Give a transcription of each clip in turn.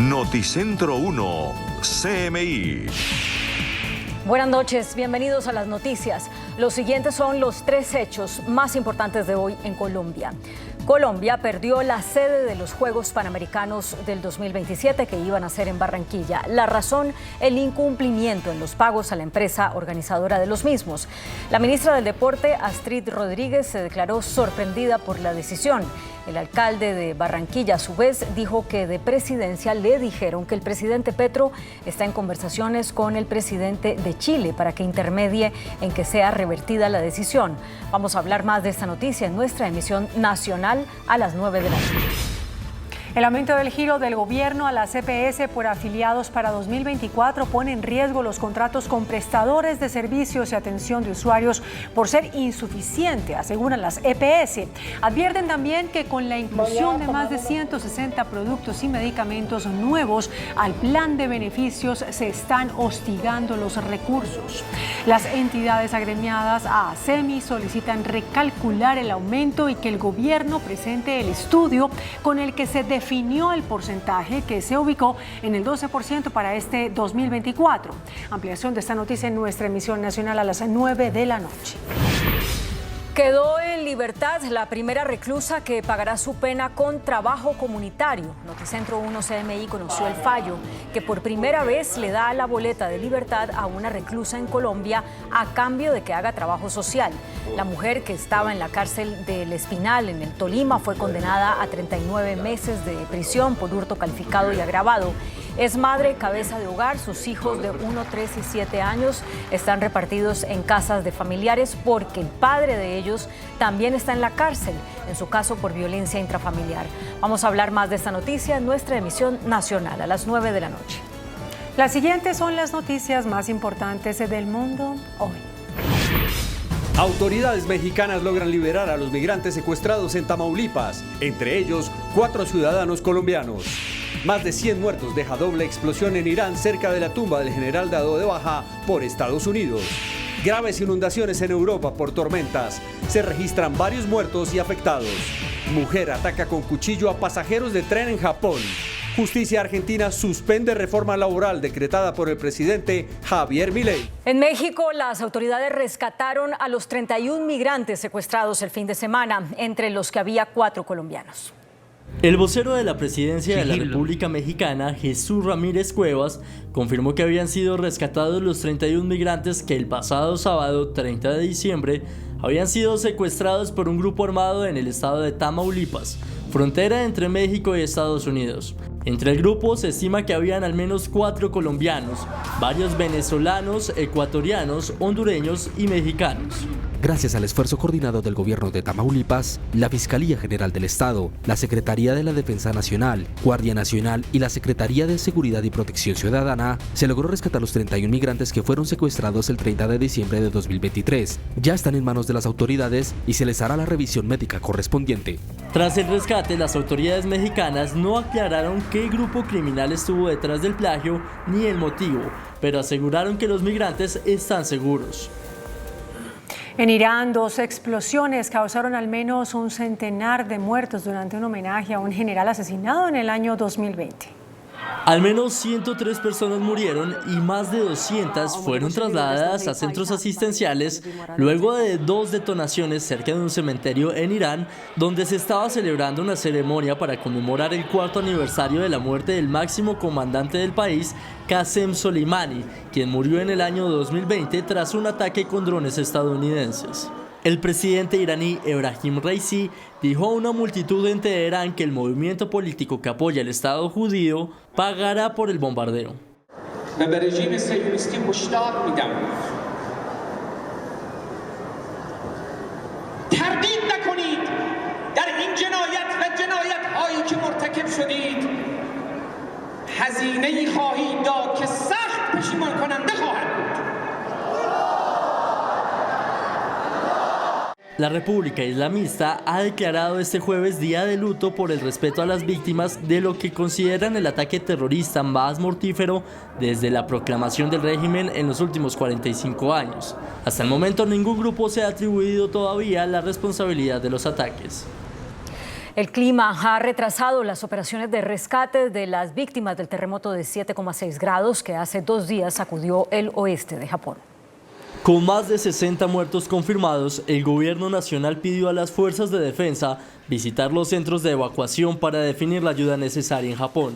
Noticentro 1, CMI. Buenas noches, bienvenidos a las noticias. Los siguientes son los 3 hechos más importantes de hoy en Colombia. Colombia perdió la sede de los Juegos Panamericanos del 2027 que iban a ser en Barranquilla. La razón, el incumplimiento en los pagos a la empresa organizadora de los mismos. La ministra del Deporte, Astrid Rodríguez, se declaró sorprendida por la decisión. El alcalde de Barranquilla, a su vez, dijo que de presidencia le dijeron que el presidente Petro está en conversaciones con el presidente de Chile para que intermedie en que sea revertida la decisión. Vamos a hablar más de esta noticia en nuestra emisión nacional a las 9 de la noche. El aumento del giro del gobierno a las EPS por afiliados para 2024 pone en riesgo los contratos con prestadores de servicios y atención de usuarios por ser insuficiente, aseguran las EPS. Advierten también que con la inclusión de más de 160 productos y medicamentos nuevos al plan de beneficios se están hostigando los recursos. Las entidades agremiadas a ASEMI solicitan recalcular el aumento y que el gobierno presente el estudio con el que se definió el porcentaje que se ubicó en el 12% para este 2024. Ampliación de esta noticia en nuestra emisión nacional a las 9 de la noche. Quedó en libertad la primera reclusa que pagará su pena con trabajo comunitario. Noticentro 1 CMI conoció el fallo que por primera vez le da la boleta de libertad a una reclusa en Colombia a cambio de que haga trabajo social. La mujer que estaba en la cárcel del Espinal en el Tolima fue condenada a 39 meses de prisión por hurto calificado y agravado. Es madre, cabeza de hogar, sus hijos de 1, 3 y 7 años están repartidos en casas de familiares porque el padre de ellos también está en la cárcel, en su caso por violencia intrafamiliar. Vamos a hablar más de esta noticia en nuestra emisión nacional a las 9 de la noche. Las siguientes son las noticias más importantes del mundo hoy. Autoridades mexicanas logran liberar a los migrantes secuestrados en Tamaulipas, entre ellos 4 ciudadanos colombianos. Más de 100 muertos deja doble explosión en Irán cerca de la tumba del general dado de baja por Estados Unidos. Graves inundaciones en Europa por tormentas. Se registran varios muertos y afectados. Mujer ataca con cuchillo a pasajeros de tren en Japón. Justicia argentina suspende reforma laboral decretada por el presidente Javier Milei. En México, las autoridades rescataron a los 31 migrantes secuestrados el fin de semana, entre los que había 4 colombianos. El vocero de la presidencia de la República Mexicana, Jesús Ramírez Cuevas, confirmó que habían sido rescatados los 31 migrantes que el pasado sábado 30 de diciembre habían sido secuestrados por un grupo armado en el estado de Tamaulipas, frontera entre México y Estados Unidos. Entre el grupo se estima que habían al menos 4 colombianos, varios venezolanos, ecuatorianos, hondureños y mexicanos. Gracias al esfuerzo coordinado del gobierno de Tamaulipas, la Fiscalía General del Estado, la Secretaría de la Defensa Nacional, Guardia Nacional y la Secretaría de Seguridad y Protección Ciudadana, se logró rescatar los 31 migrantes que fueron secuestrados el 30 de diciembre de 2023. Ya están en manos de las autoridades y se les hará la revisión médica correspondiente. Tras el rescate, las autoridades mexicanas no aclararon qué grupo criminal estuvo detrás del plagio ni el motivo, pero aseguraron que los migrantes están seguros. En Irán, 2 explosiones causaron al menos un centenar de muertos durante un homenaje a un general asesinado en el año 2020. Al menos 103 personas murieron y más de 200 fueron trasladadas a centros asistenciales luego de 2 detonaciones cerca de un cementerio en Irán, donde se estaba celebrando una ceremonia para conmemorar el 4º aniversario de la muerte del máximo comandante del país, Qasem Soleimani, quien murió en el año 2020 tras un ataque con drones estadounidenses. El presidente iraní Ebrahim Raisi dijo a una multitud en Teherán que el movimiento político que apoya el Estado judío pagará por el bombardeo. La República Islamista ha declarado este jueves día de luto por el respeto a las víctimas de lo que consideran el ataque terrorista más mortífero desde la proclamación del régimen en los últimos 45 años. Hasta el momento ningún grupo se ha atribuido todavía la responsabilidad de los ataques. El clima ha retrasado las operaciones de rescate de las víctimas del terremoto de 7,6 grados que hace 2 días sacudió el oeste de Japón. Con más de 60 muertos confirmados, el gobierno nacional pidió a las fuerzas de defensa visitar los centros de evacuación para definir la ayuda necesaria en Japón.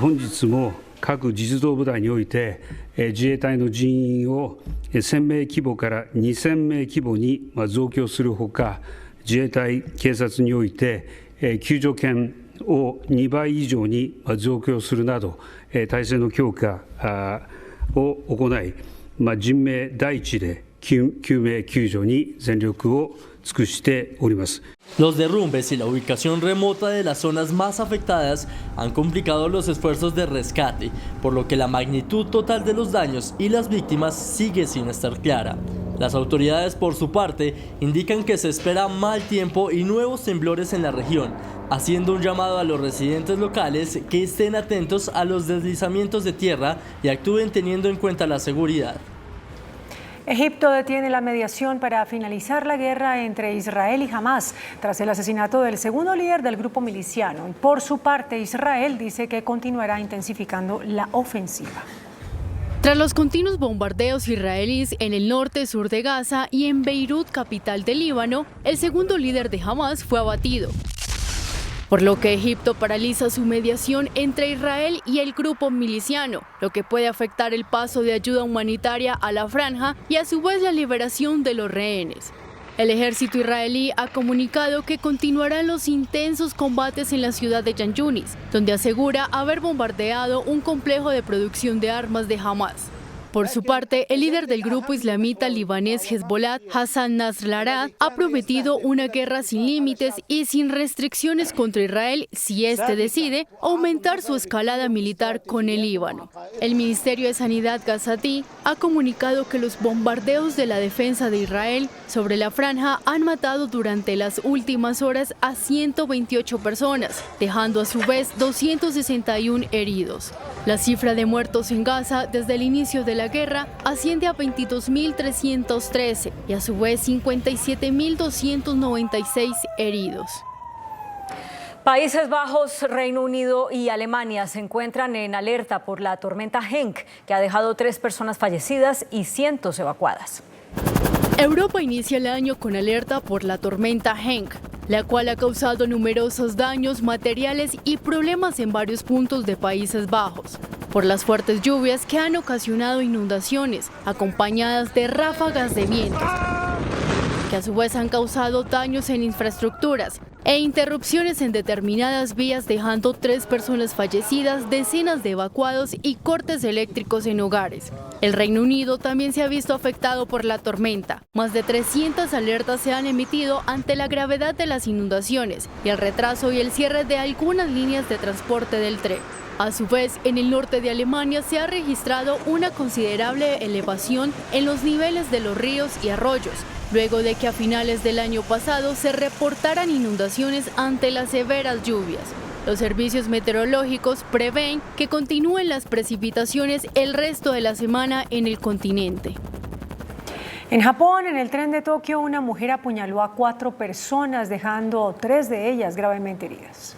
本日も各実動部隊において自衛隊の人員を1000名規模から2000名規模に増強するほか、自衛隊、警察において救助犬を2倍以上に増強するなど体制の強化を行い、人命第一で救命救助に全力を尽くしております。 Los derrumbes y la ubicación remota de las zonas más afectadas han complicado los esfuerzos de rescate, por lo que la magnitud total de los daños y las víctimas sigue sin estar clara. Las autoridades, por su parte, indican que se espera mal tiempo y nuevos temblores en la región, haciendo un llamado a los residentes locales que estén atentos a los deslizamientos de tierra y actúen teniendo en cuenta la seguridad. Egipto detiene la mediación para finalizar la guerra entre Israel y Hamás tras el asesinato del segundo líder del grupo miliciano. Por su parte, Israel dice que continuará intensificando la ofensiva. Tras los continuos bombardeos israelíes en el norte-sur de Gaza y en Beirut, capital del Líbano, el segundo líder de Hamás fue abatido, por lo que Egipto paraliza su mediación entre Israel y el grupo miliciano, lo que puede afectar el paso de ayuda humanitaria a la franja y a su vez la liberación de los rehenes. El ejército israelí ha comunicado que continuarán los intensos combates en la ciudad de Khan Yunis, donde asegura haber bombardeado un complejo de producción de armas de Hamás. Por su parte, el líder del grupo islamita libanés Hezbollah, Hassan Nasrallah, ha prometido una guerra sin límites y sin restricciones contra Israel si éste decide aumentar su escalada militar con el Líbano. El Ministerio de Sanidad gazatí ha comunicado que los bombardeos de la defensa de Israel sobre la franja han matado durante las últimas horas a 128 personas, dejando a su vez 261 heridos. La cifra de muertos en Gaza desde el inicio de la guerra asciende a 22.313 y a su vez 57.296 heridos. Países Bajos, Reino Unido y Alemania se encuentran en alerta por la tormenta Henk, que ha dejado 3 personas fallecidas y cientos evacuadas. Europa inicia el año con alerta por la tormenta Henk, la cual ha causado numerosos daños materiales y problemas en varios puntos de Países Bajos, por las fuertes lluvias que han ocasionado inundaciones, acompañadas de ráfagas de viento, que a su vez han causado daños en infraestructuras e interrupciones en determinadas vías, dejando 3 personas fallecidas, decenas de evacuados y cortes eléctricos en hogares. El Reino Unido también se ha visto afectado por la tormenta. Más de 300 alertas se han emitido ante la gravedad de las inundaciones y el retraso y el cierre de algunas líneas de transporte del tren. A su vez, en el norte de Alemania se ha registrado una considerable elevación en los niveles de los ríos y arroyos, luego de que a finales del año pasado se reportaran inundaciones ante las severas lluvias. Los servicios meteorológicos prevén que continúen las precipitaciones el resto de la semana en el continente. En Japón, en el tren de Tokio, una mujer apuñaló a 4 personas, dejando 3 de ellas gravemente heridas.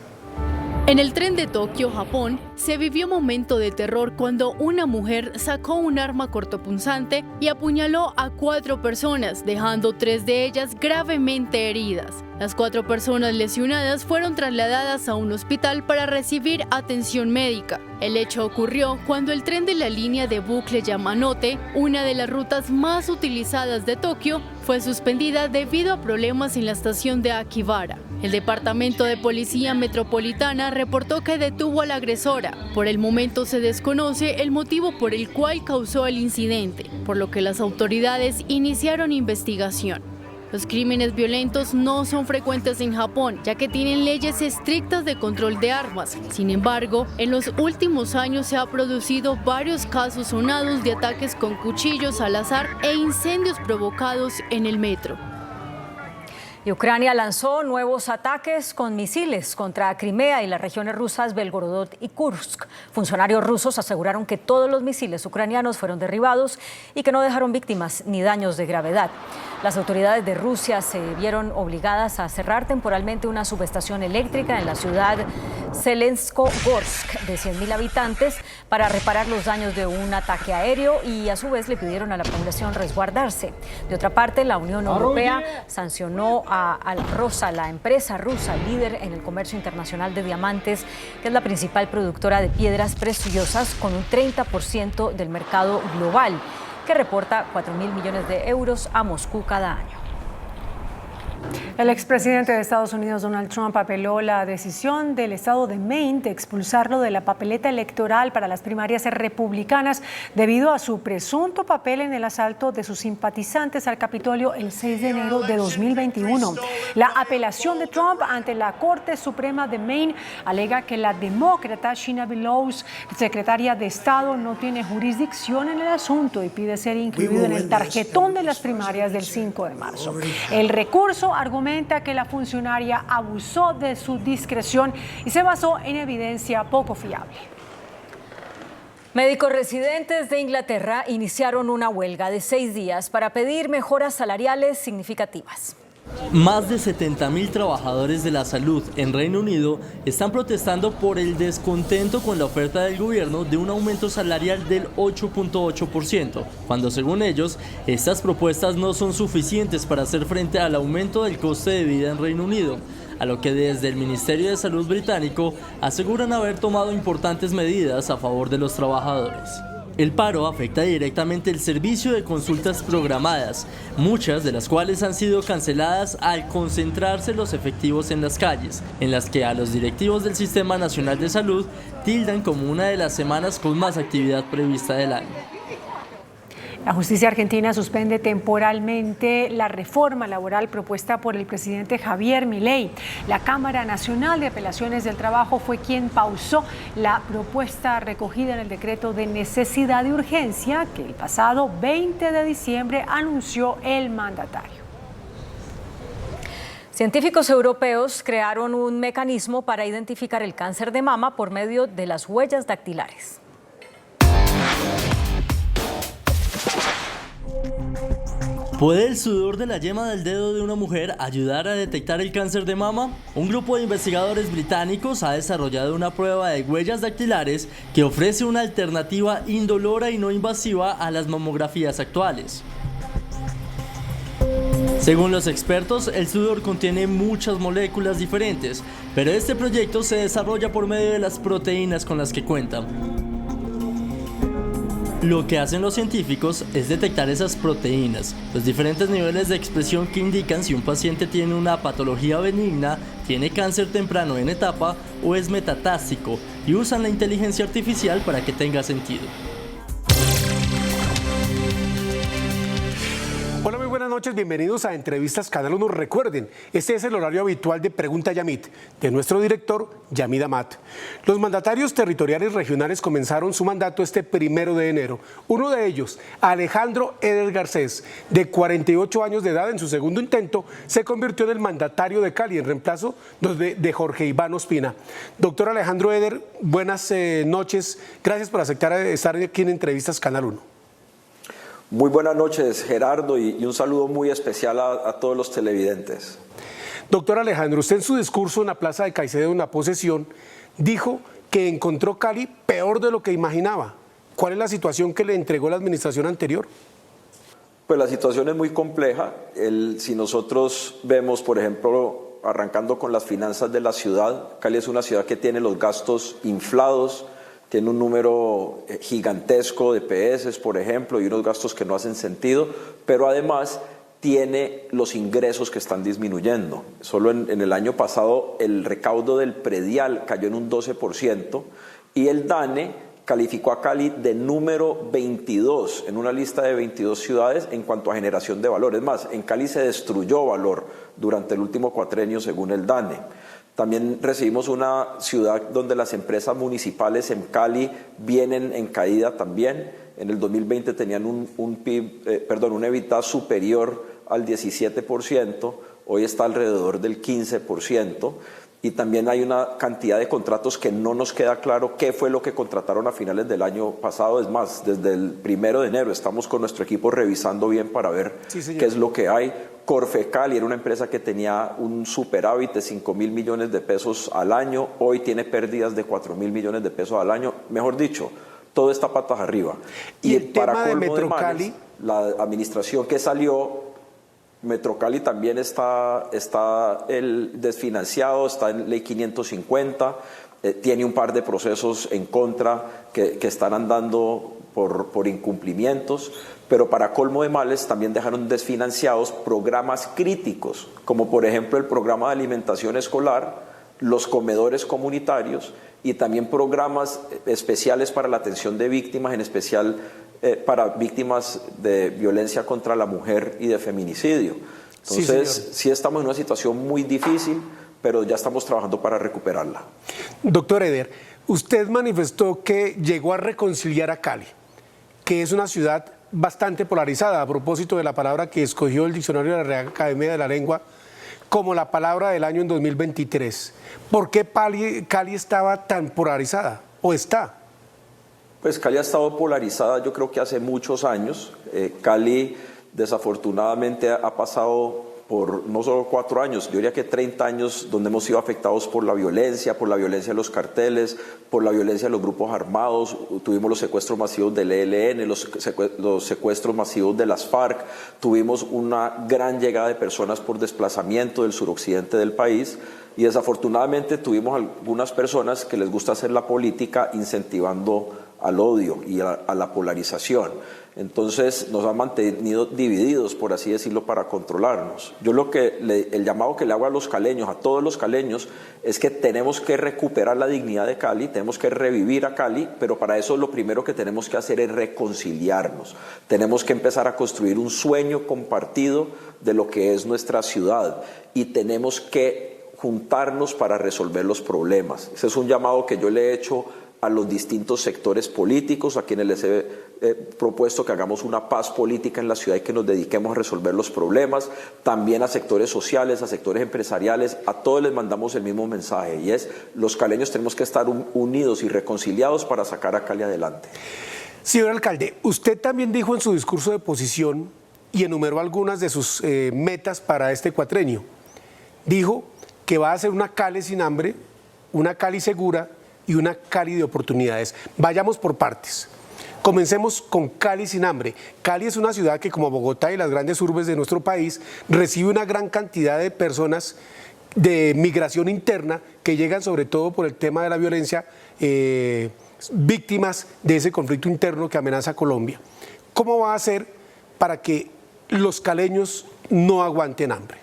En el tren de Tokio, Japón, se vivió un momento de terror cuando una mujer sacó un arma cortopunzante y apuñaló a 4 personas, dejando 3 de ellas gravemente heridas. Las 4 personas lesionadas fueron trasladadas a un hospital para recibir atención médica. El hecho ocurrió cuando el tren de la línea de bucle Yamanote, una de las rutas más utilizadas de Tokio, fue suspendida debido a problemas en la estación de Akibara. El Departamento de Policía Metropolitana reportó que detuvo a la agresora. Por el momento se desconoce el motivo por el cual causó el incidente, por lo que las autoridades iniciaron investigación. Los crímenes violentos no son frecuentes en Japón, ya que tienen leyes estrictas de control de armas. Sin embargo, en los últimos años se han producido varios casos sonados de ataques con cuchillos al azar e incendios provocados en el metro. Y Ucrania lanzó nuevos ataques con misiles contra Crimea y las regiones rusas Belgorodod y Kursk. Funcionarios rusos aseguraron que todos los misiles ucranianos fueron derribados y que no dejaron víctimas ni daños de gravedad. Las autoridades de Rusia se vieron obligadas a cerrar temporalmente una subestación eléctrica en la ciudad Zelensko-Gorsk de 100.000 habitantes para reparar los daños de un ataque aéreo y a su vez le pidieron a la población resguardarse. De otra parte, la Unión Europea sancionó a Alrosa, la empresa rusa líder en el comercio internacional de diamantes, que es la principal productora de piedras preciosas con un 30% del mercado global, que reporta 4.000 millones de euros a Moscú cada año. El expresidente de Estados Unidos, Donald Trump, apeló la decisión del estado de Maine de expulsarlo de la papeleta electoral para las primarias republicanas debido a su presunto papel en el asalto de sus simpatizantes al Capitolio el 6 de enero de 2021. La apelación de Trump ante la Corte Suprema de Maine alega que la demócrata Sheena Willows, secretaria de Estado, no tiene jurisdicción en el asunto y pide ser incluido en el tarjetón de las primarias del 5 de marzo. El recurso argumenta que la funcionaria abusó de su discreción y se basó en evidencia poco fiable. Médicos residentes de Inglaterra iniciaron una huelga de 6 días para pedir mejoras salariales significativas. Más de 70.000 trabajadores de la salud en Reino Unido están protestando por el descontento con la oferta del gobierno de un aumento salarial del 8.8%, cuando según ellos, estas propuestas no son suficientes para hacer frente al aumento del coste de vida en Reino Unido, a lo que desde el Ministerio de Salud británico aseguran haber tomado importantes medidas a favor de los trabajadores. El paro afecta directamente el servicio de consultas programadas, muchas de las cuales han sido canceladas al concentrarse los efectivos en las calles, en las que a los directivos del Sistema Nacional de Salud tildan como una de las semanas con más actividad prevista del año. La justicia argentina suspende temporalmente la reforma laboral propuesta por el presidente Javier Milei. La Cámara Nacional de Apelaciones del Trabajo fue quien pausó la propuesta recogida en el decreto de necesidad y urgencia que el pasado 20 de diciembre anunció el mandatario. Científicos europeos crearon un mecanismo para identificar el cáncer de mama por medio de las huellas dactilares. ¿Puede el sudor de la yema del dedo de una mujer ayudar a detectar el cáncer de mama? Un grupo de investigadores británicos ha desarrollado una prueba de huellas dactilares que ofrece una alternativa indolora y no invasiva a las mamografías actuales. Según los expertos, el sudor contiene muchas moléculas diferentes, pero este proyecto se desarrolla por medio de las proteínas con las que cuenta. Lo que hacen los científicos es detectar esas proteínas, los diferentes niveles de expresión que indican si un paciente tiene una patología benigna, tiene cáncer temprano en etapa o es metatásico, y usan la inteligencia artificial para que tenga sentido. Hola, muy buenas noches, bienvenidos a Entrevistas Canal 1. Recuerden, este es el horario habitual de Pregunta Yamit, de nuestro director, Yamid Amat. Los mandatarios territoriales regionales comenzaron su mandato este 1 de enero. Uno de ellos, Alejandro Eder Garcés, de 48 años de edad, en su segundo intento, se convirtió en el mandatario de Cali, en reemplazo de Jorge Iván Ospina. Doctor Alejandro Eder, buenas noches. Gracias por aceptar estar aquí en Entrevistas Canal 1. Muy buenas noches, Gerardo, y un saludo muy especial a todos los televidentes. Doctor Alejandro, usted en su discurso en la Plaza de Caicedo, en la posesión, dijo que encontró Cali peor de lo que imaginaba. ¿Cuál es la situación que le entregó la administración anterior? Pues la situación es muy compleja. Si nosotros vemos, por ejemplo, arrancando con las finanzas de la ciudad, Cali es una ciudad que tiene los gastos inflados, tiene un número gigantesco de PS, por ejemplo, y unos gastos que no hacen sentido, pero además tiene los ingresos que están disminuyendo. Solo en el año pasado el recaudo del predial cayó en un 12% y el DANE calificó a Cali de número 22 en una lista de 22 ciudades en cuanto a generación de valor. Es más, en Cali se destruyó valor durante el último cuatrenio según el DANE. También recibimos una ciudad donde las empresas municipales en Cali vienen en caída también. En el 2020 tenían un EBITDA superior al 17%, hoy está alrededor del 15%. Y también hay una cantidad de contratos que no nos queda claro qué fue lo que contrataron a finales del año pasado. Es más, desde el 1 de enero estamos con nuestro equipo revisando bien para ver qué es lo que hay. Corfecali era una empresa que tenía un superávit de 5.000 millones de pesos al año, hoy tiene pérdidas de 4.000 millones de pesos al año. Mejor dicho, todo está patas arriba. Y el tema de Metrocali, la administración que salió, Metrocali también está desfinanciado, está en ley 550, tiene un par de procesos en contra que están andando por incumplimientos, pero para colmo de males también dejaron desfinanciados programas críticos, como por ejemplo el programa de alimentación escolar, los comedores comunitarios y también programas especiales para la atención de víctimas, en especial para víctimas de violencia contra la mujer y de feminicidio. Entonces, sí estamos en una situación muy difícil, pero ya estamos trabajando para recuperarla. Doctor Eder, usted manifestó que llegó a reconciliar a Cali, que es una ciudad bastante polarizada, a propósito de la palabra que escogió el diccionario de la Real Academia de la Lengua como la palabra del año en 2023. ¿Por qué Cali estaba tan polarizada o está? Pues Cali ha estado polarizada yo creo que hace muchos años. Cali desafortunadamente ha pasado por no solo 4 años, yo diría que 30 años donde hemos sido afectados por la violencia de los carteles, por la violencia de los grupos armados. Tuvimos los secuestros masivos del ELN, los secuestros masivos de las FARC, tuvimos una gran llegada de personas por desplazamiento del suroccidente del país y desafortunadamente tuvimos algunas personas que les gusta hacer la política incentivando al odio y a la polarización. Entonces nos han mantenido divididos, por así decirlo, para controlarnos. Yo el llamado que le hago a los caleños, a todos los caleños, es que tenemos que recuperar la dignidad de Cali, tenemos que revivir a Cali, pero para eso lo primero que tenemos que hacer es reconciliarnos. Tenemos que empezar a construir un sueño compartido de lo que es nuestra ciudad y tenemos que juntarnos para resolver los problemas. Ese es un llamado que yo le he hecho a los distintos sectores políticos, a quienes les he propuesto que hagamos una paz política en la ciudad y que nos dediquemos a resolver los problemas, también a sectores sociales, a sectores empresariales, a todos les mandamos el mismo mensaje y es: los caleños tenemos que estar unidos y reconciliados para sacar a Cali adelante. Señor alcalde, usted también dijo en su discurso de posición y enumeró algunas de sus metas para este cuatrenio. Dijo que va a ser una Cali sin hambre, una Cali segura y una Cali de oportunidades. Vayamos por partes. Comencemos con Cali sin hambre. Cali es una ciudad que, como Bogotá y las grandes urbes de nuestro país, recibe una gran cantidad de personas de migración interna que llegan sobre todo por el tema de la violencia, víctimas de ese conflicto interno que amenaza a Colombia. ¿Cómo va a hacer para que los caleños no aguanten hambre?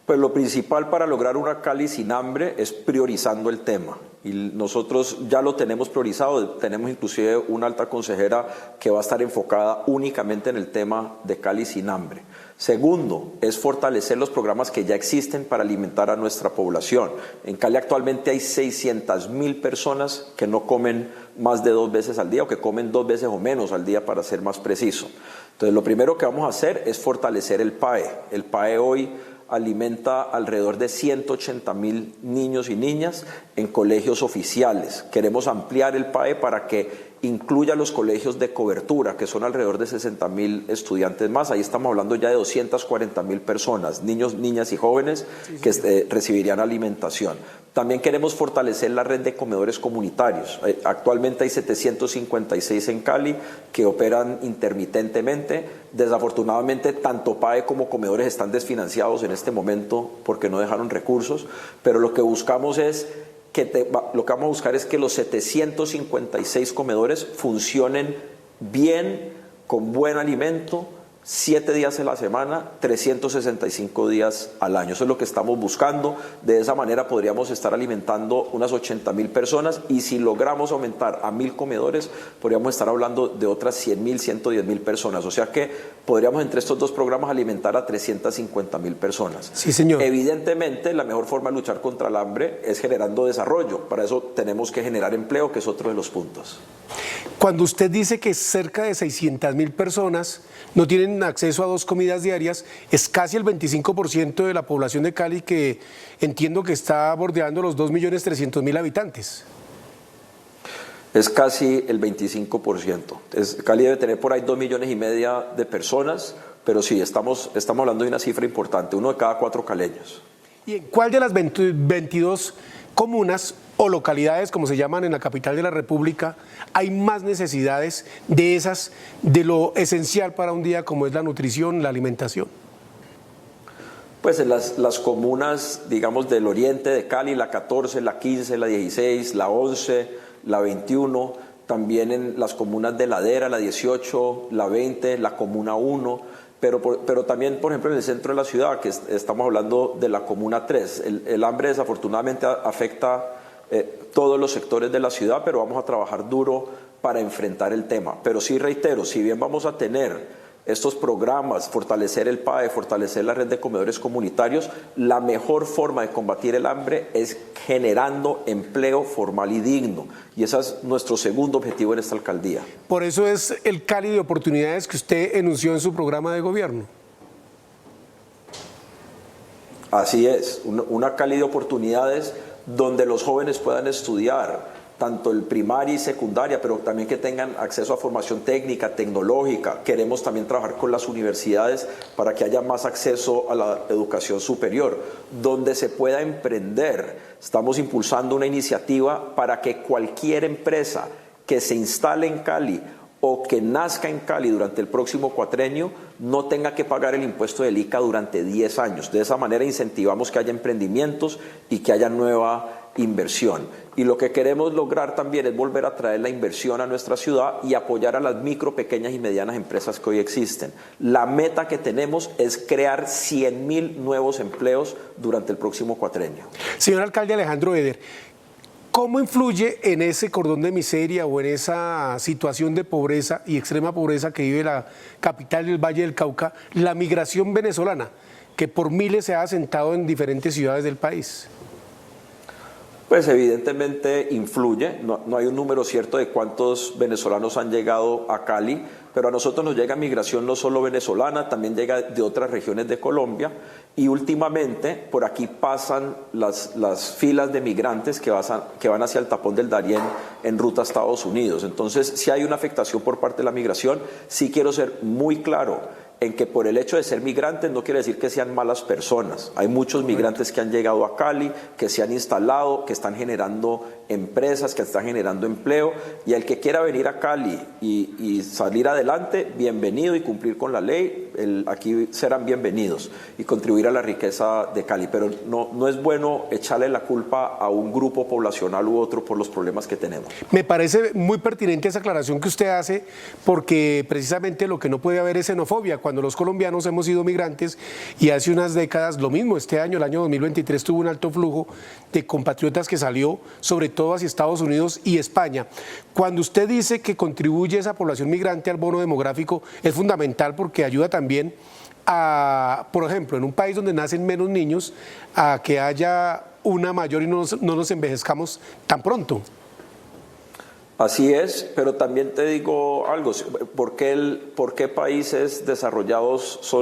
Pues lo principal para lograr una Cali sin hambre es priorizando el tema. Y nosotros ya lo tenemos priorizado, tenemos inclusive una alta consejera que va a estar enfocada únicamente en el tema de Cali sin hambre. Segundo, es fortalecer los programas que ya existen para alimentar a nuestra población. En Cali actualmente hay 600.000 personas que no comen más de 2 veces al día o que comen 2 veces o menos al día, para ser más preciso. Entonces lo primero que vamos a hacer es fortalecer el PAE. El PAE hoy alimenta alrededor de 180.000 niños y niñas en colegios oficiales. Queremos ampliar el PAE para que incluya los colegios de cobertura, que son alrededor de 60.000 estudiantes más. Ahí estamos hablando ya de 240.000 personas, niños, niñas y jóvenes que recibirían alimentación. También queremos fortalecer la red de comedores comunitarios. Actualmente hay 756 en Cali que operan intermitentemente. Desafortunadamente, tanto PAE como comedores están desfinanciados en este momento porque no dejaron recursos, pero lo que buscamos es que los 756 comedores funcionen bien, con buen alimento, 7 días a la semana, 365 días al año. Eso es lo que estamos buscando. De esa manera podríamos estar alimentando unas 80.000 personas y si logramos aumentar a 1.000 comedores, podríamos estar hablando de otras 100.000, 110.000 personas. O sea que podríamos entre estos dos programas alimentar a 350.000 personas. Sí, señor. Evidentemente, la mejor forma de luchar contra el hambre es generando desarrollo. Para eso tenemos que generar empleo, que es otro de los puntos. Cuando usted dice que cerca de 600.000 personas no tienen acceso a 2 comidas diarias, es casi el 25% de la población de Cali, que entiendo que está bordeando los 2.300.000 habitantes. Es casi el 25%. Cali debe tener por ahí 2,5 millones de personas, pero sí, estamos hablando de una cifra importante, 1 de cada 4 caleños. ¿Y en cuál de las 22 comunas o localidades, como se llaman en la capital de la República, hay más necesidades de lo esencial para un día, como es la nutrición, la alimentación? Pues en las comunas, digamos, del oriente de Cali, la 14, la 15, la 16, la 11, la 21, también en las comunas de Ladera, la 18, la 20, la comuna 1, pero también, por ejemplo, en el centro de la ciudad, que estamos hablando de la comuna 3. El hambre desafortunadamente afecta todos los sectores de la ciudad, pero vamos a trabajar duro para enfrentar el tema. Pero sí reitero, si bien vamos a tener estos programas, fortalecer el PAE, fortalecer la red de comedores comunitarios, la mejor forma de combatir el hambre es generando empleo formal y digno. Y ese es nuestro segundo objetivo en esta alcaldía. Por eso es el Cali de oportunidades que usted enunció en su programa de gobierno. Así es, una Cali de oportunidades donde los jóvenes puedan estudiar, tanto el primaria y secundaria, pero también que tengan acceso a formación técnica, tecnológica. Queremos también trabajar con las universidades para que haya más acceso a la educación superior, donde se pueda emprender. Estamos impulsando una iniciativa para que cualquier empresa que se instale en Cali o que nazca en Cali durante el próximo cuatrenio no tenga que pagar el impuesto del ICA durante 10 años. De esa manera incentivamos que haya emprendimientos y que haya nueva inversión. Y lo que queremos lograr también es volver a traer la inversión a nuestra ciudad y apoyar a las micro, pequeñas y medianas empresas que hoy existen. La meta que tenemos es crear 100.000 nuevos empleos durante el próximo cuatrenio. Señor alcalde Alejandro Eder, ¿cómo influye en ese cordón de miseria o en esa situación de pobreza y extrema pobreza que vive la capital del Valle del Cauca la migración venezolana, que por miles se ha asentado en diferentes ciudades del país? Pues evidentemente influye, no hay un número cierto de cuántos venezolanos han llegado a Cali, pero a nosotros nos llega migración no solo venezolana, también llega de otras regiones de Colombia, y últimamente por aquí pasan las filas de migrantes que van hacia el tapón del Darién en ruta a Estados Unidos. Entonces, si hay una afectación por parte de la migración, sí quiero ser muy claro en que por el hecho de ser migrantes no quiere decir que sean malas personas. Hay muchos migrantes que han llegado a Cali, que se han instalado, que están generando empresas, que están generando empleo, y el que quiera venir a Cali y salir adelante, bienvenido, y cumplir con la ley, aquí serán bienvenidos y contribuir a la riqueza de Cali. Pero no es bueno echarle la culpa a un grupo poblacional u otro por los problemas que tenemos. Me parece muy pertinente esa aclaración que usted hace, porque precisamente lo que no puede haber es xenofobia. Cuando los colombianos hemos sido migrantes, y hace unas décadas lo mismo, este año, el año 2023, tuvo un alto flujo de compatriotas que salió sobre todo hacia Estados Unidos y España. Cuando usted dice que contribuye esa población migrante al bono demográfico, es fundamental porque ayuda también a, por ejemplo, en un país donde nacen menos niños, a que haya una mayor y no nos envejezcamos tan pronto. Así es, pero también te digo algo, ¿por qué países desarrollados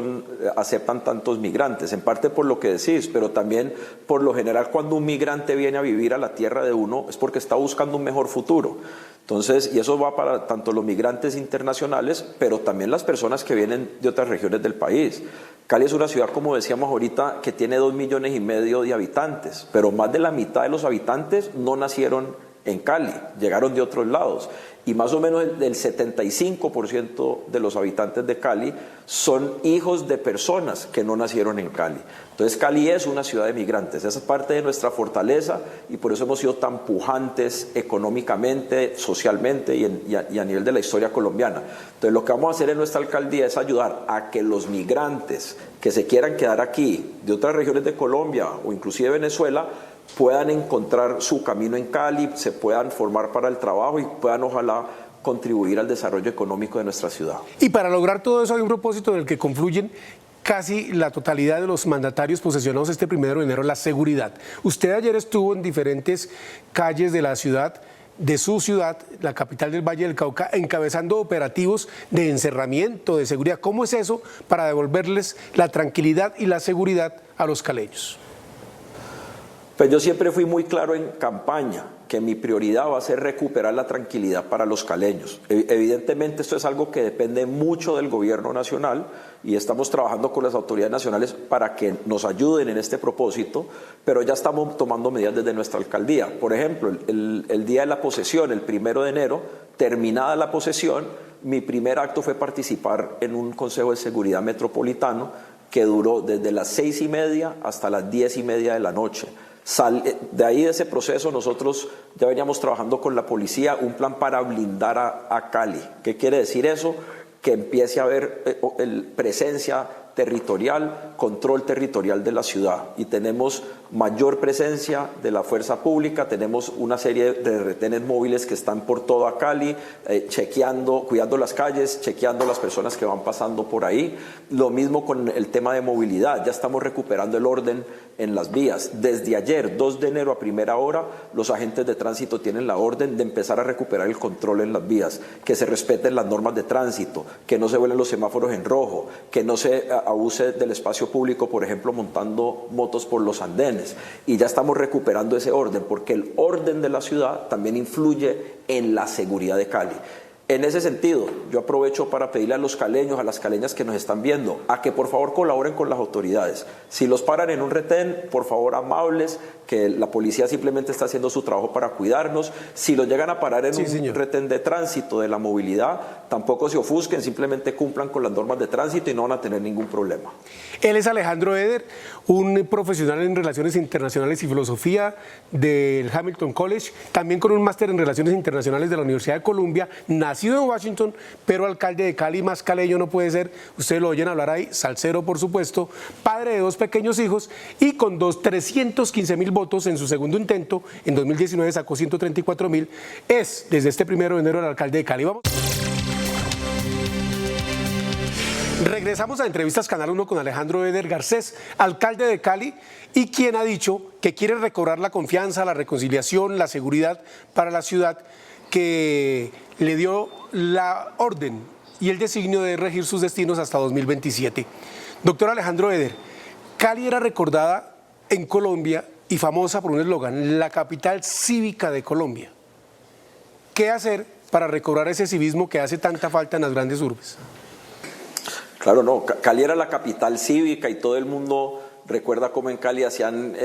aceptan tantos migrantes? En parte por lo que decís, pero también por lo general cuando un migrante viene a vivir a la tierra de uno es porque está buscando un mejor futuro. Entonces, y eso va para tanto los migrantes internacionales, pero también las personas que vienen de otras regiones del país. Cali es una ciudad, como decíamos ahorita, que tiene 2,5 millones de habitantes, pero más de la mitad de los habitantes no nacieron en Cali, llegaron de otros lados, y más o menos el 75% de los habitantes de Cali son hijos de personas que no nacieron en Cali. Entonces Cali es una ciudad de migrantes, esa es parte de nuestra fortaleza, y por eso hemos sido tan pujantes económicamente, socialmente y a nivel de la historia colombiana. Entonces lo que vamos a hacer en nuestra alcaldía es ayudar a que los migrantes que se quieran quedar aquí de otras regiones de Colombia o inclusive Venezuela puedan encontrar su camino en Cali, se puedan formar para el trabajo y puedan ojalá contribuir al desarrollo económico de nuestra ciudad. Y para lograr todo eso hay un propósito en el que confluyen casi la totalidad de los mandatarios posesionados este 1 de enero, la seguridad. Usted ayer estuvo en diferentes calles de la ciudad de su ciudad, la capital del Valle del Cauca, encabezando operativos de encerramiento, de seguridad. ¿Cómo es eso para devolverles la tranquilidad y la seguridad a los caleños? Pues yo siempre fui muy claro en campaña que mi prioridad va a ser recuperar la tranquilidad para los caleños. Evidentemente esto es algo que depende mucho del gobierno nacional y estamos trabajando con las autoridades nacionales para que nos ayuden en este propósito, pero ya estamos tomando medidas desde nuestra alcaldía. Por ejemplo, el día de la posesión, el 1 de enero, terminada la posesión, mi primer acto fue participar en un Consejo de Seguridad Metropolitano que duró desde las 6:30 hasta las 10:30 de la noche. De ahí de ese proceso nosotros ya veníamos trabajando con la policía un plan para blindar a Cali. ¿Qué quiere decir eso? Que empiece a haber presencia territorial, control territorial de la ciudad, y tenemos mayor presencia de la fuerza pública, tenemos una serie de retenes móviles que están por toda Cali, cuidando las calles, chequeando las personas que van pasando por ahí. Lo mismo con el tema de movilidad, ya estamos recuperando el orden en las vías. Desde ayer, 2 de enero a primera hora, los agentes de tránsito tienen la orden de empezar a recuperar el control en las vías, que se respeten las normas de tránsito, que no se vuelen los semáforos en rojo, que no se abuse del espacio público, por ejemplo, montando motos por los andenes. Y ya estamos recuperando ese orden, porque el orden de la ciudad también influye en la seguridad de Cali. En ese sentido, yo aprovecho para pedirle a los caleños, a las caleñas que nos están viendo, a que por favor colaboren con las autoridades. Si los paran en un retén, por favor amables, que la policía simplemente está haciendo su trabajo para cuidarnos. Si los llegan a parar en un retén de tránsito, de la movilidad, tampoco se ofusquen, simplemente cumplan con las normas de tránsito y no van a tener ningún problema. Él es Alejandro Eder, un profesional en Relaciones Internacionales y Filosofía del Hamilton College, también con un máster en Relaciones Internacionales de la Universidad de Columbia, nacido en Washington, pero alcalde de Cali, más caleño no puede ser. Ustedes lo oyen hablar ahí, salsero por supuesto, padre de 2 pequeños hijos y con 315.000 votos en su segundo intento. En 2019 sacó 134.000. Es desde este 1 de enero el alcalde de Cali. Vamos. Regresamos a Entrevistas Canal 1 con Alejandro Eder Garcés, alcalde de Cali, y quien ha dicho que quiere recobrar la confianza, la reconciliación, la seguridad para la ciudad, que le dio la orden y el designio de regir sus destinos hasta 2027. Doctor Alejandro Eder, Cali era recordada en Colombia y famosa por un eslogan, la capital cívica de Colombia. ¿Qué hacer para recobrar ese civismo que hace tanta falta en las grandes urbes? Claro, no, Cali era la capital cívica y todo el mundo recuerda cómo en Cali hacían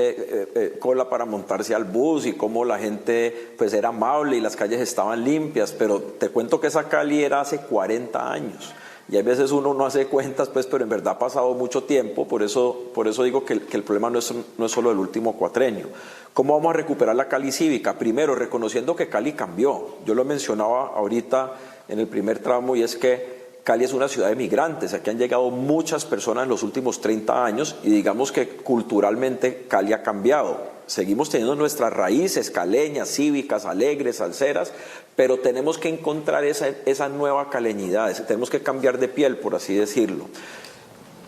cola para montarse al bus y cómo la gente pues era amable y las calles estaban limpias, pero te cuento que esa Cali era hace 40 años. Y a veces uno no hace cuentas, pues, pero en verdad ha pasado mucho tiempo, por eso digo que el problema no es solo el último cuatrenio. ¿Cómo vamos a recuperar la Cali cívica? Primero, reconociendo que Cali cambió. Yo lo mencionaba ahorita en el primer tramo, y es que Cali es una ciudad de migrantes. Aquí han llegado muchas personas en los últimos 30 años y digamos que culturalmente Cali ha cambiado. Seguimos teniendo nuestras raíces caleñas, cívicas, alegres, salseras, pero tenemos que encontrar esa nueva caleñidad, tenemos que cambiar de piel, por así decirlo.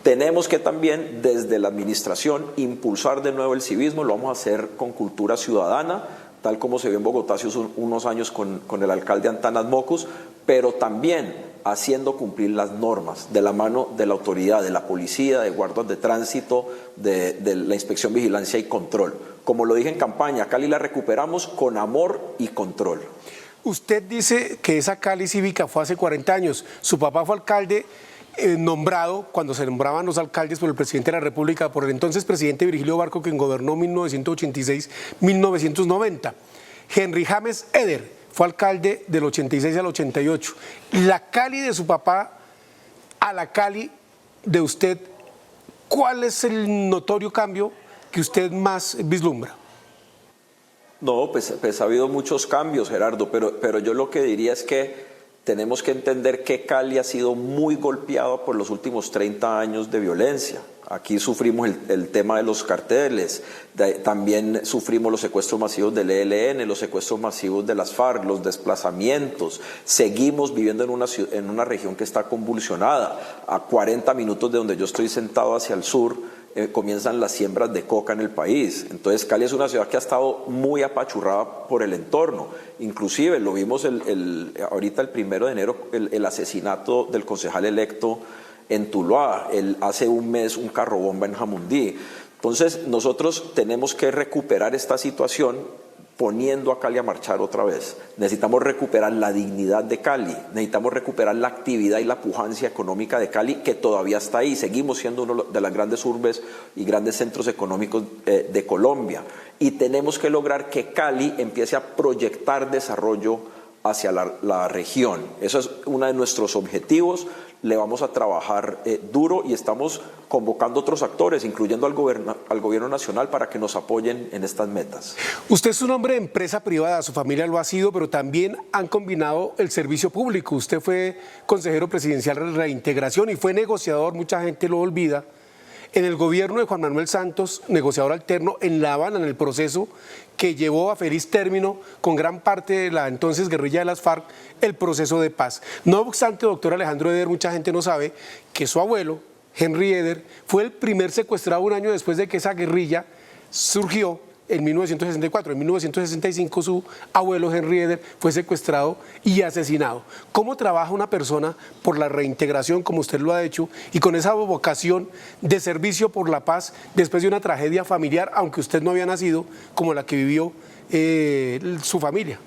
Tenemos que también, desde la administración, impulsar de nuevo el civismo. Lo vamos a hacer con cultura ciudadana, tal como se vio en Bogotá hace unos años con el alcalde Antanas Mocus, pero también haciendo cumplir las normas de la mano de la autoridad, de la policía, de guardas de tránsito, de la inspección, vigilancia y control. Como lo dije en campaña, Cali la recuperamos con amor y control. Usted dice que esa Cali cívica fue hace 40 años. Su papá fue alcalde nombrado, cuando se nombraban los alcaldes, por el presidente de la República, por el entonces presidente Virgilio Barco, quien gobernó 1986-1990. Henry James Eder fue alcalde del 86 al 88. La Cali de su papá a la Cali de usted, ¿cuál es el notorio cambio que usted más vislumbra? No, pues ha habido muchos cambios, Gerardo, pero yo lo que diría es que tenemos que entender que Cali ha sido muy golpeado por los últimos 30 años de violencia. Aquí sufrimos el tema de los carteles, también sufrimos los secuestros masivos del ELN, los secuestros masivos de las FARC, los desplazamientos. Seguimos viviendo en una región que está convulsionada. A 40 minutos de donde yo estoy sentado hacia el sur comienzan las siembras de coca en el país. Entonces Cali es una ciudad que ha estado muy apachurrada por el entorno. Inclusive lo vimos ahorita el 1 de enero, el asesinato del concejal electo en Tuluá, hace un mes un carro bomba en Jamundí. Entonces nosotros tenemos que recuperar esta situación poniendo a Cali a marchar otra vez. Necesitamos recuperar la dignidad de Cali, necesitamos recuperar la actividad y la pujancia económica de Cali, que todavía está ahí. Seguimos siendo uno de las grandes urbes y grandes centros económicos de Colombia. Y tenemos que lograr que Cali empiece a proyectar desarrollo hacia la región. Eso es uno de nuestros objetivos. Le vamos a trabajar duro y estamos convocando otros actores, incluyendo al gobierno nacional, para que nos apoyen en estas metas. Usted es un hombre de empresa privada, su familia lo ha sido, pero también han combinado el servicio público. Usted fue consejero presidencial de reintegración y fue negociador, mucha gente lo olvida, en el gobierno de Juan Manuel Santos, negociador alterno en La Habana, en el proceso que llevó a feliz término con gran parte de la entonces guerrilla de las FARC el proceso de paz. No obstante, doctor Alejandro Eder, mucha gente no sabe que su abuelo, Henry Eder, fue el primer secuestrado un año después de que esa guerrilla surgió en 1964. En 1965 su abuelo Henry Eder fue secuestrado y asesinado. ¿Cómo trabaja una persona por la reintegración, como usted lo ha hecho, y con esa vocación de servicio por la paz después de una tragedia familiar, aunque usted no había nacido, como la que vivió su familia?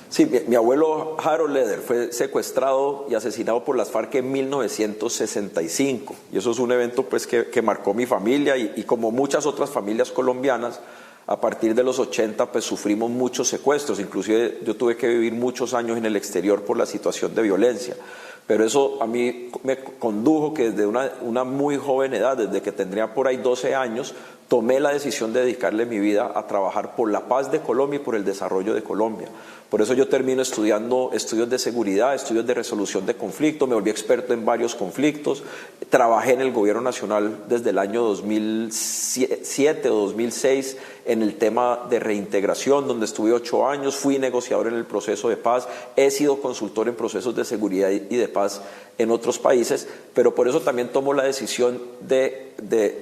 Sí, mi abuelo Harold Eder fue secuestrado y asesinado por las FARC en 1965. Y eso es un evento pues, que marcó mi familia y como muchas otras familias colombianas, a partir de los 80 pues, sufrimos muchos secuestros. Inclusive yo tuve que vivir muchos años en el exterior por la situación de violencia. Pero eso a mí me condujo que desde una muy joven edad, desde que tendría por ahí 12 años, tomé la decisión de dedicarle mi vida a trabajar por la paz de Colombia y por el desarrollo de Colombia. Por eso yo termino estudiando estudios de seguridad, estudios de resolución de conflictos, me volví experto en varios conflictos, trabajé en el gobierno nacional desde el año 2007 o 2006 en el tema de reintegración, donde estuve 8 años, fui negociador en el proceso de paz, he sido consultor en procesos de seguridad y de paz en otros países, pero por eso también tomo la decisión de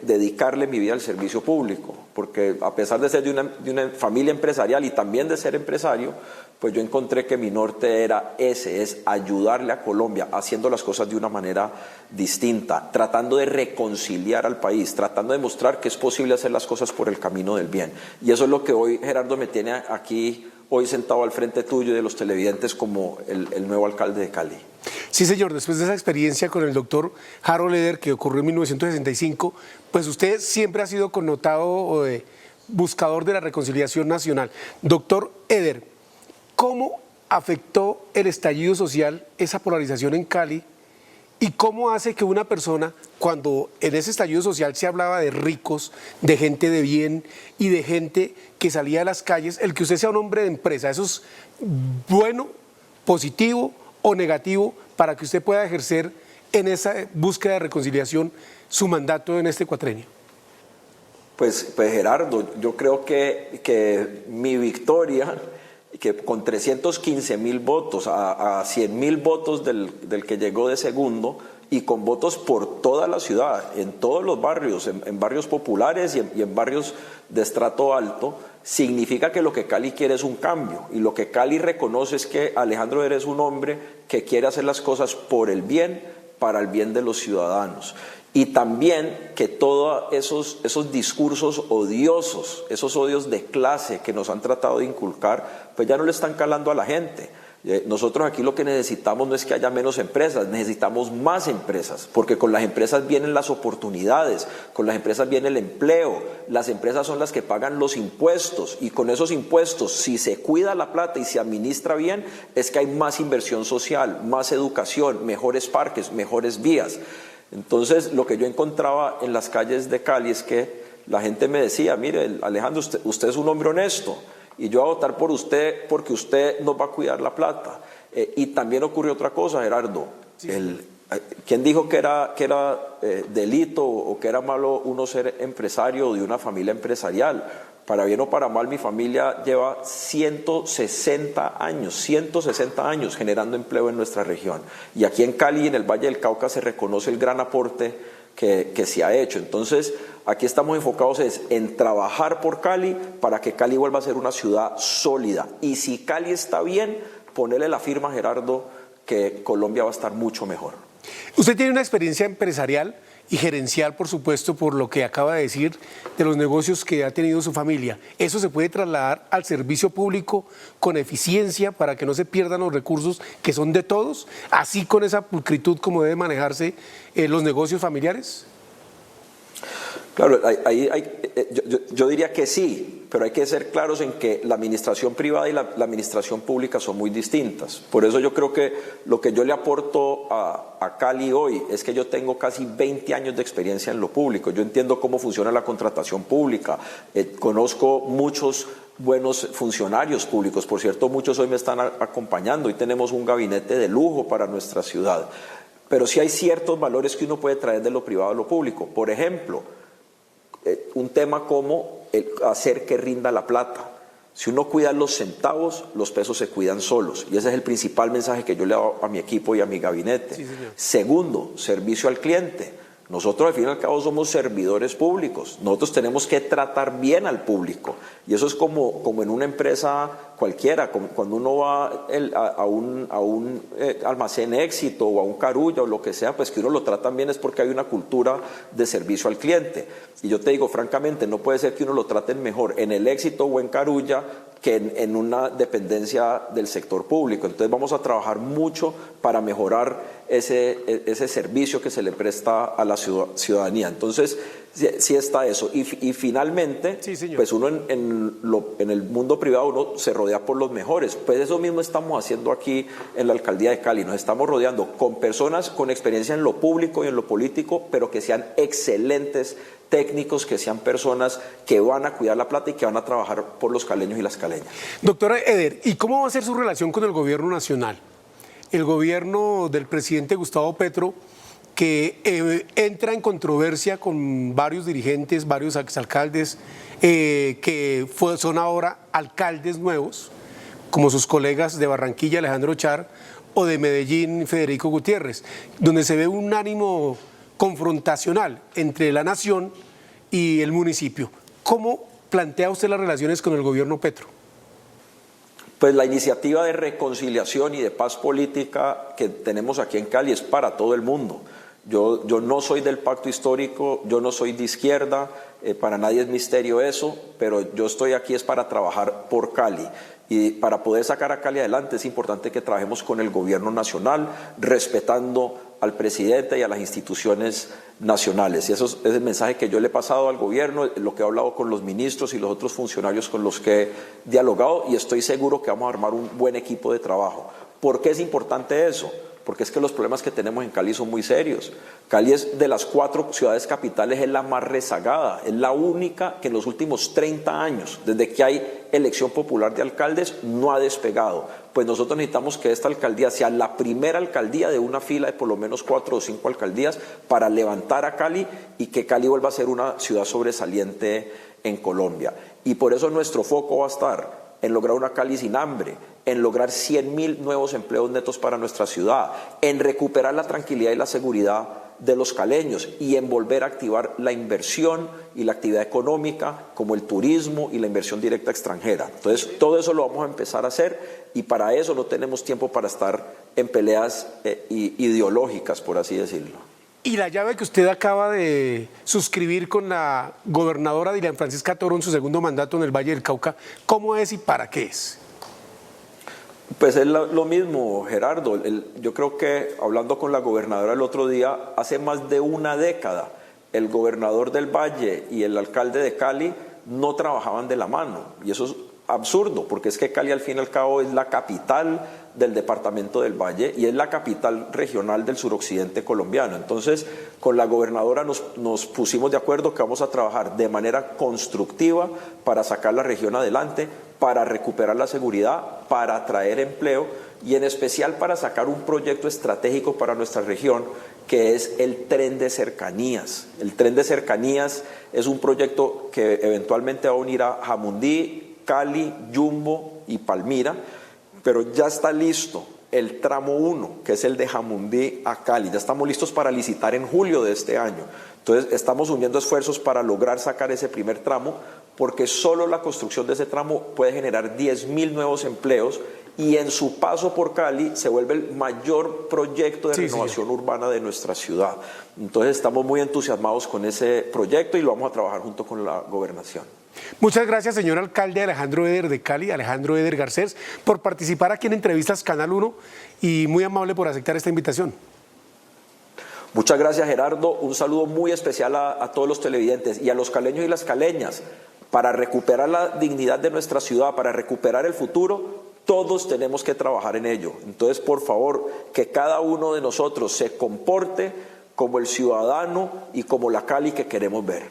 dedicarle mi vida al servicio público, porque a pesar de ser de una familia empresarial y también de ser empresario, pues yo encontré que mi norte era ese, es ayudarle a Colombia, haciendo las cosas de una manera distinta, tratando de reconciliar al país, tratando de mostrar que es posible hacer las cosas por el camino del bien. Y eso es lo que hoy, Gerardo, me tiene aquí, hoy sentado al frente tuyo y de los televidentes como el nuevo alcalde de Cali. Sí, señor, después de esa experiencia con el doctor Harold Eder, que ocurrió en 1965, pues usted siempre ha sido connotado buscador de la reconciliación nacional. Doctor Eder, ¿cómo afectó el estallido social esa polarización en Cali? ¿Y cómo hace que una persona, cuando en ese estallido social se hablaba de ricos, de gente de bien y de gente que salía de las calles, el que usted sea un hombre de empresa, eso es bueno, positivo o negativo para que usted pueda ejercer en esa búsqueda de reconciliación su mandato en este cuatrenio? Pues Gerardo, yo creo que mi victoria, que con 315.000 votos a 100.000 votos del que llegó de segundo, y con votos por toda la ciudad, en todos los barrios, en barrios populares y en barrios de estrato alto, significa que lo que Cali quiere es un cambio, y lo que Cali reconoce es que Alejandro Eder es un hombre que quiere hacer las cosas por el bien, para el bien de los ciudadanos. Y también que todos esos discursos odiosos, esos odios de clase que nos han tratado de inculcar, pues ya no le están calando a la gente. Nosotros aquí lo que necesitamos no es que haya menos empresas, necesitamos más empresas, porque con las empresas vienen las oportunidades, con las empresas viene el empleo, las empresas son las que pagan los impuestos, y con esos impuestos, si se cuida la plata y se administra bien, es que hay más inversión social, más educación, mejores parques, mejores vías. Entonces, lo que yo encontraba en las calles de Cali es que la gente me decía, mire, Alejandro, usted es un hombre honesto, y yo voy a votar por usted porque usted nos va a cuidar la plata. Y también ocurrió otra cosa, Gerardo. Sí. ¿Quién dijo que era delito o que era malo uno ser empresario de una familia empresarial? Para bien o para mal, mi familia lleva 160 años generando empleo en nuestra región. Y aquí en Cali, en el Valle del Cauca, se reconoce el gran aporte que se ha hecho. Entonces, aquí estamos enfocados en trabajar por Cali para que Cali vuelva a ser una ciudad sólida. Y si Cali está bien, ponerle la firma, Gerardo, que Colombia va a estar mucho mejor. Usted tiene una experiencia empresarial y gerencial, por supuesto, por lo que acaba de decir de los negocios que ha tenido su familia. ¿Eso se puede trasladar al servicio público con eficiencia para que no se pierdan los recursos que son de todos, así con esa pulcritud como deben manejarse los negocios familiares? Claro, yo diría que sí, pero hay que ser claros en que la administración privada y la administración pública son muy distintas. Por eso yo creo que lo que yo le aporto a Cali hoy es que yo tengo casi 20 años de experiencia en lo público. Yo entiendo cómo funciona la contratación pública, conozco muchos buenos funcionarios públicos. Por cierto, muchos hoy me están acompañando. Hoy tenemos un gabinete de lujo para nuestra ciudad. Pero sí hay ciertos valores que uno puede traer de lo privado a lo público. Por ejemplo, un tema como hacer que rinda la plata. Si uno cuida los centavos, los pesos se cuidan solos. Y ese es el principal mensaje que yo le hago a mi equipo y a mi gabinete. Sí, segundo, servicio al cliente. Nosotros al fin y al cabo somos servidores públicos. Nosotros tenemos que tratar bien al público. Y eso es como en una empresa cualquiera, como cuando uno va a un almacén Éxito o a un Carulla o lo que sea, pues que uno lo trata bien es porque hay una cultura de servicio al cliente. Y yo te digo, francamente, no puede ser que uno lo traten mejor en el Éxito o en Carulla que en una dependencia del sector público. Entonces vamos a trabajar mucho para mejorar ese servicio que se le presta a la ciudadanía. Entonces, sí está eso. Y finalmente, pues uno en el mundo privado uno se rodea por los mejores. Pues eso mismo estamos haciendo aquí en la Alcaldía de Cali. Nos estamos rodeando con personas con experiencia en lo público y en lo político, pero que sean excelentes técnicos, que sean personas que van a cuidar la plata y que van a trabajar por los caleños y las caleñas. Doctora Eder, ¿y cómo va a ser su relación con el gobierno nacional? El gobierno del presidente Gustavo Petro, que entra en controversia con varios dirigentes, varios exalcaldes, que son ahora alcaldes nuevos, como sus colegas de Barranquilla, Alejandro Char, o de Medellín, Federico Gutiérrez, donde se ve un ánimo confrontacional entre la nación y el municipio. ¿Cómo plantea usted las relaciones con el gobierno Petro? Pues la iniciativa de reconciliación y de paz política que tenemos aquí en Cali es para todo el mundo. Yo no soy del pacto histórico, yo no soy de izquierda, para nadie es misterio eso, pero yo estoy aquí es para trabajar por Cali. Y para poder sacar a Cali adelante es importante que trabajemos con el gobierno nacional, respetando al presidente y a las instituciones nacionales. Y eso es el mensaje que yo le he pasado al gobierno, lo que he hablado con los ministros y los otros funcionarios con los que he dialogado, y estoy seguro que vamos a armar un buen equipo de trabajo. ¿Por qué es importante eso? Porque es que los problemas que tenemos en Cali son muy serios. Cali es de las 4 ciudades capitales, es la más rezagada, es la única que en los últimos 30 años, desde que hay elección popular de alcaldes, no ha despegado. Pues nosotros necesitamos que esta alcaldía sea la primera alcaldía de una fila de por lo menos 4 o 5 alcaldías para levantar a Cali y que Cali vuelva a ser una ciudad sobresaliente en Colombia. Y por eso nuestro foco va a estar en lograr una Cali sin hambre, en lograr 100.000 nuevos empleos netos para nuestra ciudad, en recuperar la tranquilidad y la seguridad de los caleños y en volver a activar la inversión y la actividad económica como el turismo y la inversión directa extranjera. Entonces todo eso lo vamos a empezar a hacer y para eso no tenemos tiempo para estar en peleas ideológicas, por así decirlo. Y la llave que usted acaba de suscribir con la gobernadora Dilian Francisca Toro en su segundo mandato en el Valle del Cauca, ¿cómo es y para qué es? Pues es lo mismo, Gerardo. Yo creo que hablando con la gobernadora el otro día, hace más de una década, el gobernador del Valle y el alcalde de Cali no trabajaban de la mano. Y eso es absurdo, porque es que Cali al fin y al cabo es la capital del departamento del Valle y es la capital regional del suroccidente colombiano. Entonces, con la gobernadora nos pusimos de acuerdo que vamos a trabajar de manera constructiva para sacar la región adelante, para recuperar la seguridad, para atraer empleo y en especial para sacar un proyecto estratégico para nuestra región que es el tren de cercanías. El tren de cercanías es un proyecto que eventualmente va a unir a Jamundí, Cali, Yumbo y Palmira, pero ya está listo. el tramo 1, que es el de Jamundí a Cali. Ya estamos listos para licitar en julio de este año. Entonces estamos uniendo esfuerzos para lograr sacar ese primer tramo, porque solo la construcción de ese tramo puede generar 10.000 nuevos empleos y en su paso por Cali se vuelve el mayor proyecto de renovación urbana de nuestra ciudad. Entonces estamos muy entusiasmados con ese proyecto y lo vamos a trabajar junto con la gobernación. Muchas gracias, señor alcalde Alejandro Eder de Cali, Alejandro Eder Garcés, por participar aquí en Entrevistas Canal 1 y muy amable por aceptar esta invitación. Muchas gracias, Gerardo. Un saludo muy especial a todos los televidentes y a los caleños y las caleñas. Para recuperar la dignidad de nuestra ciudad, para recuperar el futuro, todos tenemos que trabajar en ello. Entonces, por favor, que cada uno de nosotros se comporte como el ciudadano y como la Cali que queremos ver.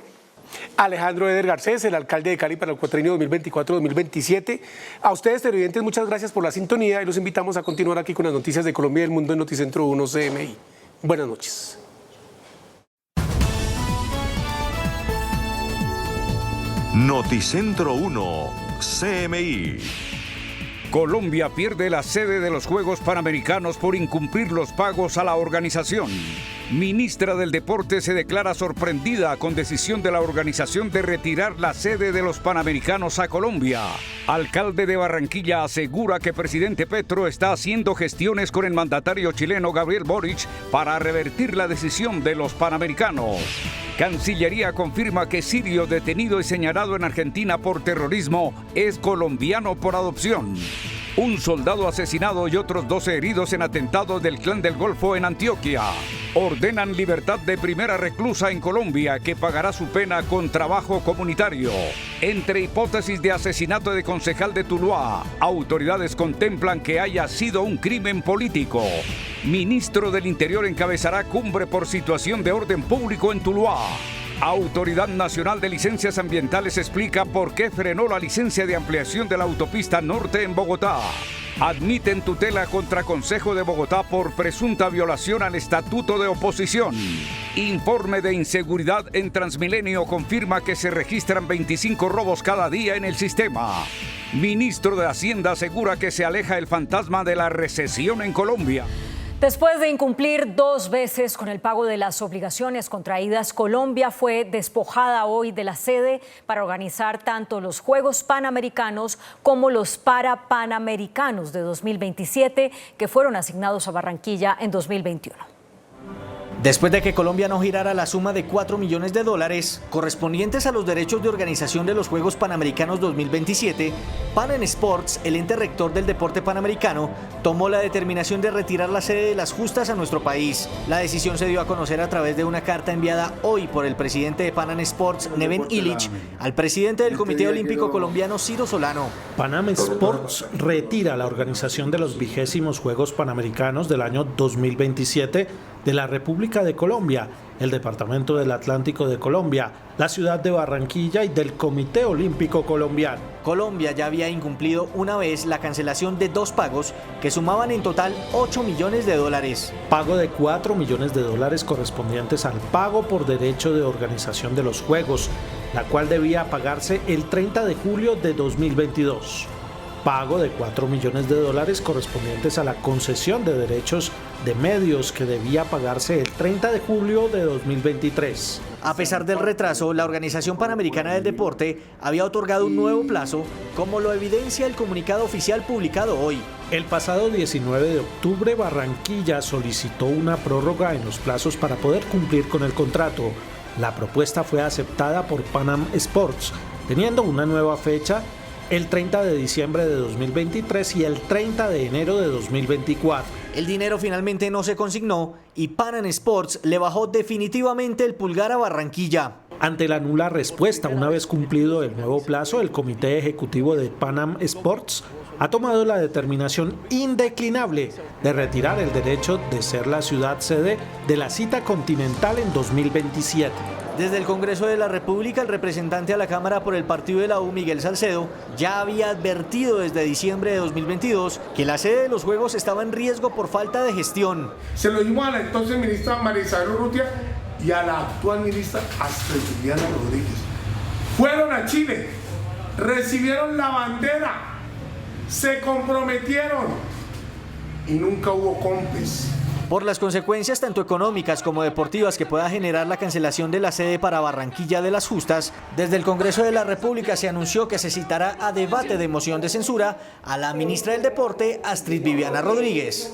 Alejandro Eder Garcés, el alcalde de Cali para el cuatrienio 2024-2027. A ustedes, televidentes, muchas gracias por la sintonía y los invitamos a continuar aquí con las noticias de Colombia y del mundo en Noticentro 1 CMI. Buenas noches. Noticentro 1 CMI. Colombia pierde la sede de los Juegos Panamericanos por incumplir los pagos a la organización. Ministra del Deporte se declara sorprendida con decisión de la organización de retirar la sede de los Panamericanos a Colombia. Alcalde de Barranquilla asegura que presidente Petro está haciendo gestiones con el mandatario chileno Gabriel Boric para revertir la decisión de los Panamericanos. Cancillería confirma que sirio detenido y señalado en Argentina por terrorismo es colombiano por adopción. Un soldado asesinado y otros 12 heridos en atentado del Clan del Golfo en Antioquia. Ordenan libertad de primera reclusa en Colombia que pagará su pena con trabajo comunitario. Entre hipótesis de asesinato de concejal de Tuluá, autoridades contemplan que haya sido un crimen político. Ministro del Interior encabezará cumbre por situación de orden público en Tuluá. Autoridad Nacional de Licencias Ambientales explica por qué frenó la licencia de ampliación de la autopista norte en Bogotá. Admiten tutela contra Consejo de Bogotá por presunta violación al Estatuto de Oposición. Informe de inseguridad en Transmilenio confirma que se registran 25 robos cada día en el sistema. Ministro de Hacienda asegura que se aleja el fantasma de la recesión en Colombia. Después de incumplir 2 veces con el pago de las obligaciones contraídas, Colombia fue despojada hoy de la sede para organizar tanto los Juegos Panamericanos como los Parapanamericanos de 2027, que fueron asignados a Barranquilla en 2021. Después de que Colombia no girara la suma de $4 millones correspondientes a los derechos de organización de los Juegos Panamericanos 2027, Pan Sports, el ente rector del deporte panamericano, tomó la determinación de retirar la sede de las justas a nuestro país. La decisión se dio a conocer a través de una carta enviada hoy por el presidente de Pan Sports, Neven Illich, al presidente del Comité Olímpico Colombiano, Ciro Solano. Pan Sports retira la organización de los 20º Juegos Panamericanos del año 2027 de la República de Colombia, el Departamento del Atlántico de Colombia, la ciudad de Barranquilla y del Comité Olímpico Colombiano. Colombia ya había incumplido una vez la cancelación de 2 pagos que sumaban en total $8 millones. Pago de $4 millones correspondientes al pago por derecho de organización de los Juegos, la cual debía pagarse el 30 de julio de 2022. Pago de $4 millones correspondientes a la concesión de derechos de medios que debía pagarse el 30 de julio de 2023. A pesar del retraso, la Organización Panamericana del Deporte había otorgado un nuevo plazo, como lo evidencia el comunicado oficial publicado hoy. El pasado 19 de octubre, Barranquilla solicitó una prórroga en los plazos para poder cumplir con el contrato. La propuesta fue aceptada por Pan Sports, teniendo una nueva fecha, el 30 de diciembre de 2023 y el 30 de enero de 2024. El dinero finalmente no se consignó y Pan Sports le bajó definitivamente el pulgar a Barranquilla. Ante la nula respuesta, una vez cumplido el nuevo plazo, el Comité Ejecutivo de Pan Sports ha tomado la determinación indeclinable de retirar el derecho de ser la ciudad sede de la cita continental en 2027. Desde el Congreso de la República, el representante a la Cámara por el partido de la U, Miguel Salcedo, ya había advertido desde diciembre de 2022 que la sede de los Juegos estaba en riesgo por falta de gestión. Se lo dimos a la entonces ministra María Isabel Urrutia y a la actual ministra Astrid Liliana Rodríguez. Fueron a Chile, recibieron la bandera, se comprometieron y nunca hubo compes. Por las consecuencias tanto económicas como deportivas que pueda generar la cancelación de la sede para Barranquilla de las Justas, desde el Congreso de la República se anunció que se citará a debate de moción de censura a la ministra del Deporte, Astrid Viviana Rodríguez.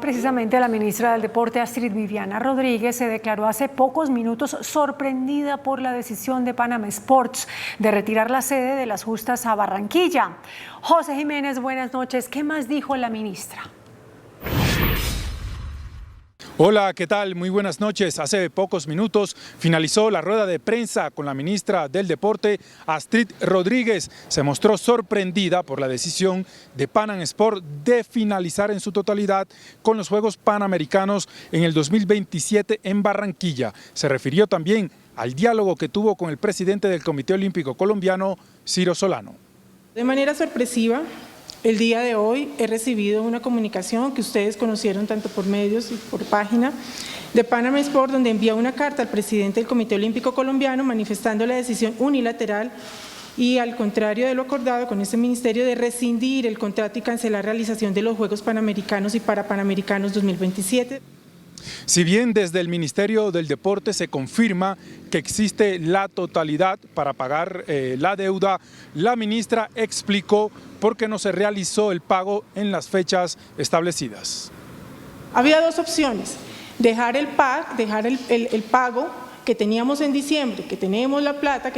Precisamente la ministra del Deporte, Astrid Viviana Rodríguez, se declaró hace pocos minutos sorprendida por la decisión de Panama Sports de retirar la sede de las Justas a Barranquilla. José Jiménez, buenas noches. ¿Qué más dijo la ministra? Hola, ¿qué tal? Muy buenas noches. Hace pocos minutos finalizó la rueda de prensa con la ministra del Deporte, Astrid Rodríguez. Se mostró sorprendida por la decisión de Panam Sport de finalizar en su totalidad con los Juegos Panamericanos en el 2027 en Barranquilla. Se refirió también al diálogo que tuvo con el presidente del Comité Olímpico Colombiano, Ciro Solano. De manera sorpresiva, el día de hoy he recibido una comunicación que ustedes conocieron tanto por medios y por página de Panama Sport, donde envía una carta al presidente del Comité Olímpico Colombiano manifestando la decisión unilateral y al contrario de lo acordado con este ministerio de rescindir el contrato y cancelar la realización de los Juegos Panamericanos y Parapanamericanos 2027. Si bien desde el Ministerio del Deporte se confirma que existe la totalidad para pagar la deuda, la ministra explicó por qué no se realizó el pago en las fechas establecidas. Había dos opciones: dejar el pago que teníamos en diciembre, que teníamos la plata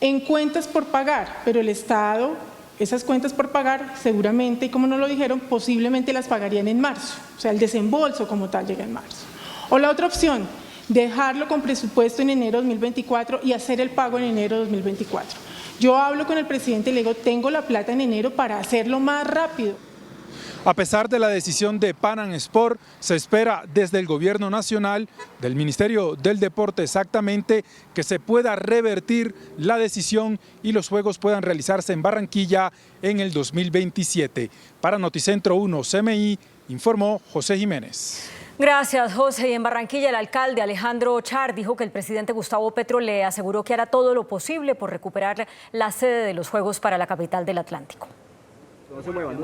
en cuentas por pagar, pero el Estado, esas cuentas por pagar seguramente, y como nos lo dijeron, posiblemente las pagarían en marzo, o sea, el desembolso como tal llega en marzo. O la otra opción, dejarlo con presupuesto en enero de 2024 y hacer el pago en enero de 2024. Yo hablo con el presidente y le digo, tengo la plata en enero para hacerlo más rápido. A pesar de la decisión de Panam Sport, se espera desde el Gobierno Nacional, del Ministerio del Deporte exactamente, que se pueda revertir la decisión y los Juegos puedan realizarse en Barranquilla en el 2027. Para Noticentro 1 CMI, informó José Jiménez. Gracias, José. Y en Barranquilla, el alcalde Alejandro Char dijo que el presidente Gustavo Petro le aseguró que hará todo lo posible por recuperar la sede de los Juegos para la capital del Atlántico.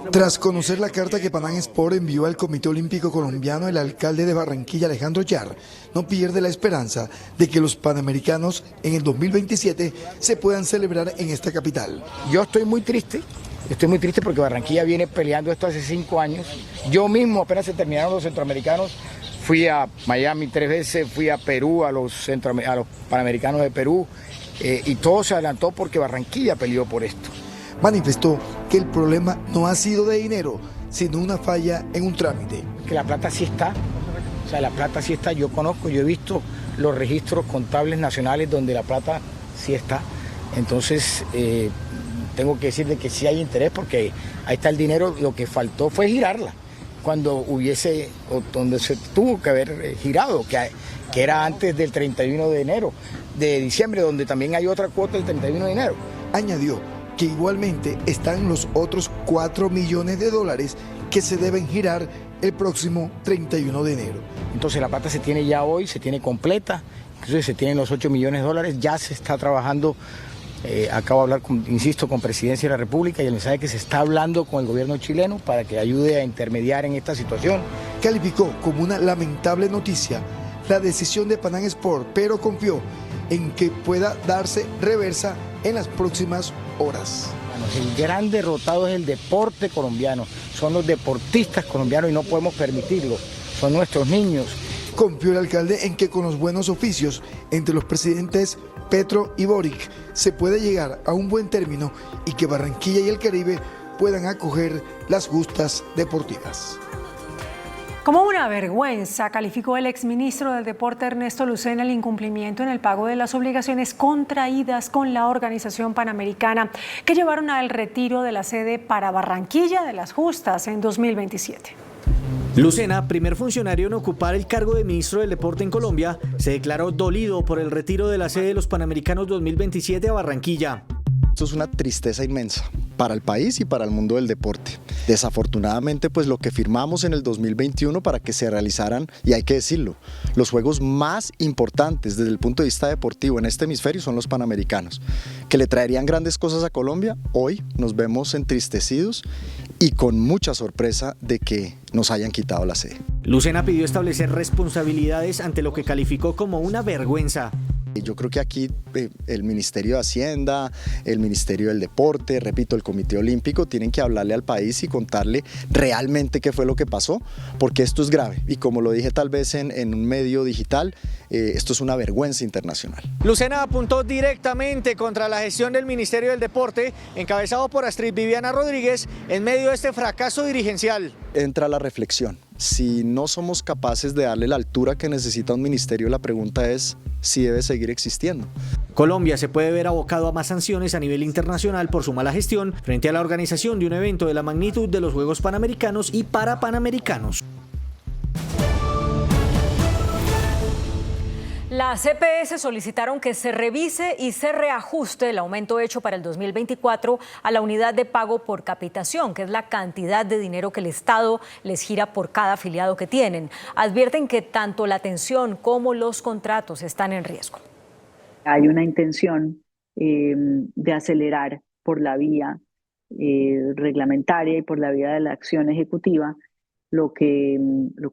Tras conocer la carta que Panam Sport envió al Comité Olímpico Colombiano, el alcalde de Barranquilla, Alejandro Char, no pierde la esperanza de que los Panamericanos en el 2027 se puedan celebrar en esta capital. Yo estoy muy triste porque Barranquilla viene peleando esto hace 5 años. Yo mismo, apenas se terminaron los centroamericanos, fui a Miami 3 veces, fui a Perú, a los Panamericanos de Perú, y todo se adelantó porque Barranquilla peleó por esto. Manifestó que el problema no ha sido de dinero, sino una falla en un trámite. Que la plata sí está, yo conozco, yo he visto los registros contables nacionales donde la plata sí está. Entonces, tengo que decirle que sí hay interés porque ahí está el dinero, lo que faltó fue girarla cuando donde se tuvo que haber girado, que era antes del 31 de diciembre, donde también hay otra cuota del 31 de enero. Añadió que igualmente están los otros 4 millones de dólares que se deben girar el próximo 31 de enero. Entonces la plata se tiene ya hoy, se tiene completa, entonces se tienen los 8 millones de dólares, ya se está trabajando. Acabo de hablar, insisto, con Presidencia de la República y el mensaje que se está hablando con el gobierno chileno para que ayude a intermediar en esta situación. Calificó como una lamentable noticia la decisión de Panam Sport, pero confió en que pueda darse reversa en las próximas horas. El gran derrotado es el deporte colombiano, son los deportistas colombianos y no podemos permitirlo, son nuestros niños. Confió el alcalde en que con los buenos oficios entre los presidentes Petro y Boric se puede llegar a un buen término y que Barranquilla y el Caribe puedan acoger las justas deportivas. Como una vergüenza, calificó el exministro del Deporte Ernesto Lucena el incumplimiento en el pago de las obligaciones contraídas con la Organización Panamericana que llevaron al retiro de la sede para Barranquilla de las Justas en 2027. Lucena, primer funcionario en ocupar el cargo de ministro del Deporte en Colombia, se declaró dolido por el retiro de la sede de los Panamericanos 2027 a Barranquilla. Esto es una tristeza inmensa para el país y para el mundo del deporte. Desafortunadamente, pues lo que firmamos en el 2021 para que se realizaran, y hay que decirlo, los juegos más importantes desde el punto de vista deportivo en este hemisferio son los Panamericanos, que le traerían grandes cosas a Colombia. Hoy nos vemos entristecidos y con mucha sorpresa de que nos hayan quitado la sede. Lucena pidió establecer responsabilidades ante lo que calificó como una vergüenza. Yo creo que aquí el Ministerio de Hacienda, el Ministerio del Deporte, repito, el Comité Olímpico tienen que hablarle al país y contarle realmente qué fue lo que pasó, porque esto es grave y como lo dije tal vez en un medio digital, esto es una vergüenza internacional. Lucena apuntó directamente contra la gestión del Ministerio del Deporte, encabezado por Astrid Viviana Rodríguez, en medio de este fracaso dirigencial. Entra la reflexión. Si no somos capaces de darle la altura que necesita un ministerio, la pregunta es si debe seguir existiendo. Colombia se puede ver abocado a más sanciones a nivel internacional por su mala gestión frente a la organización de un evento de la magnitud de los Juegos Panamericanos y Parapanamericanos. Las EPS solicitaron que se revise y se reajuste el aumento hecho para el 2024 a la unidad de pago por capitación, que es la cantidad de dinero que el Estado les gira por cada afiliado que tienen. Advierten que tanto la atención como los contratos están en riesgo. Hay una intención de acelerar por la vía reglamentaria y por la vía de la acción ejecutiva. Lo que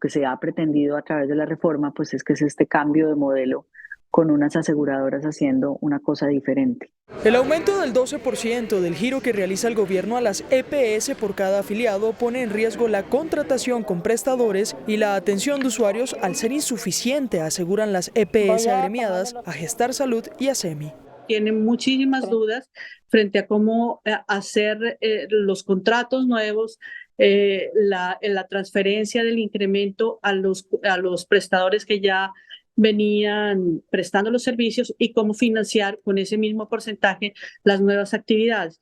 se ha pretendido a través de la reforma pues es que es este cambio de modelo con unas aseguradoras haciendo una cosa diferente. El aumento del 12% del giro que realiza el gobierno a las EPS por cada afiliado pone en riesgo la contratación con prestadores y la atención de usuarios al ser insuficiente, aseguran las EPS agremiadas a Gestar Salud y a SEMI. Tienen muchísimas dudas frente a cómo hacer los contratos nuevos, la transferencia del incremento a los prestadores que ya venían prestando los servicios y cómo financiar con ese mismo porcentaje las nuevas actividades.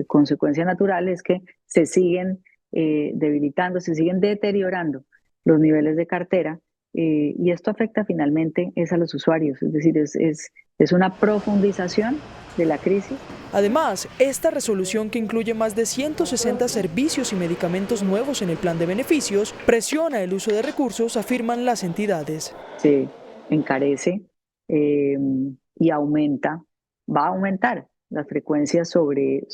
Consecuencia natural es que se siguen debilitando, se siguen deteriorando los niveles de cartera y esto afecta finalmente a los usuarios, es decir, es una profundización de la crisis. Además, esta resolución, que incluye más de 160 servicios y medicamentos nuevos en el plan de beneficios, presiona el uso de recursos, afirman las entidades. Se encarece y va a aumentar las frecuencias sobre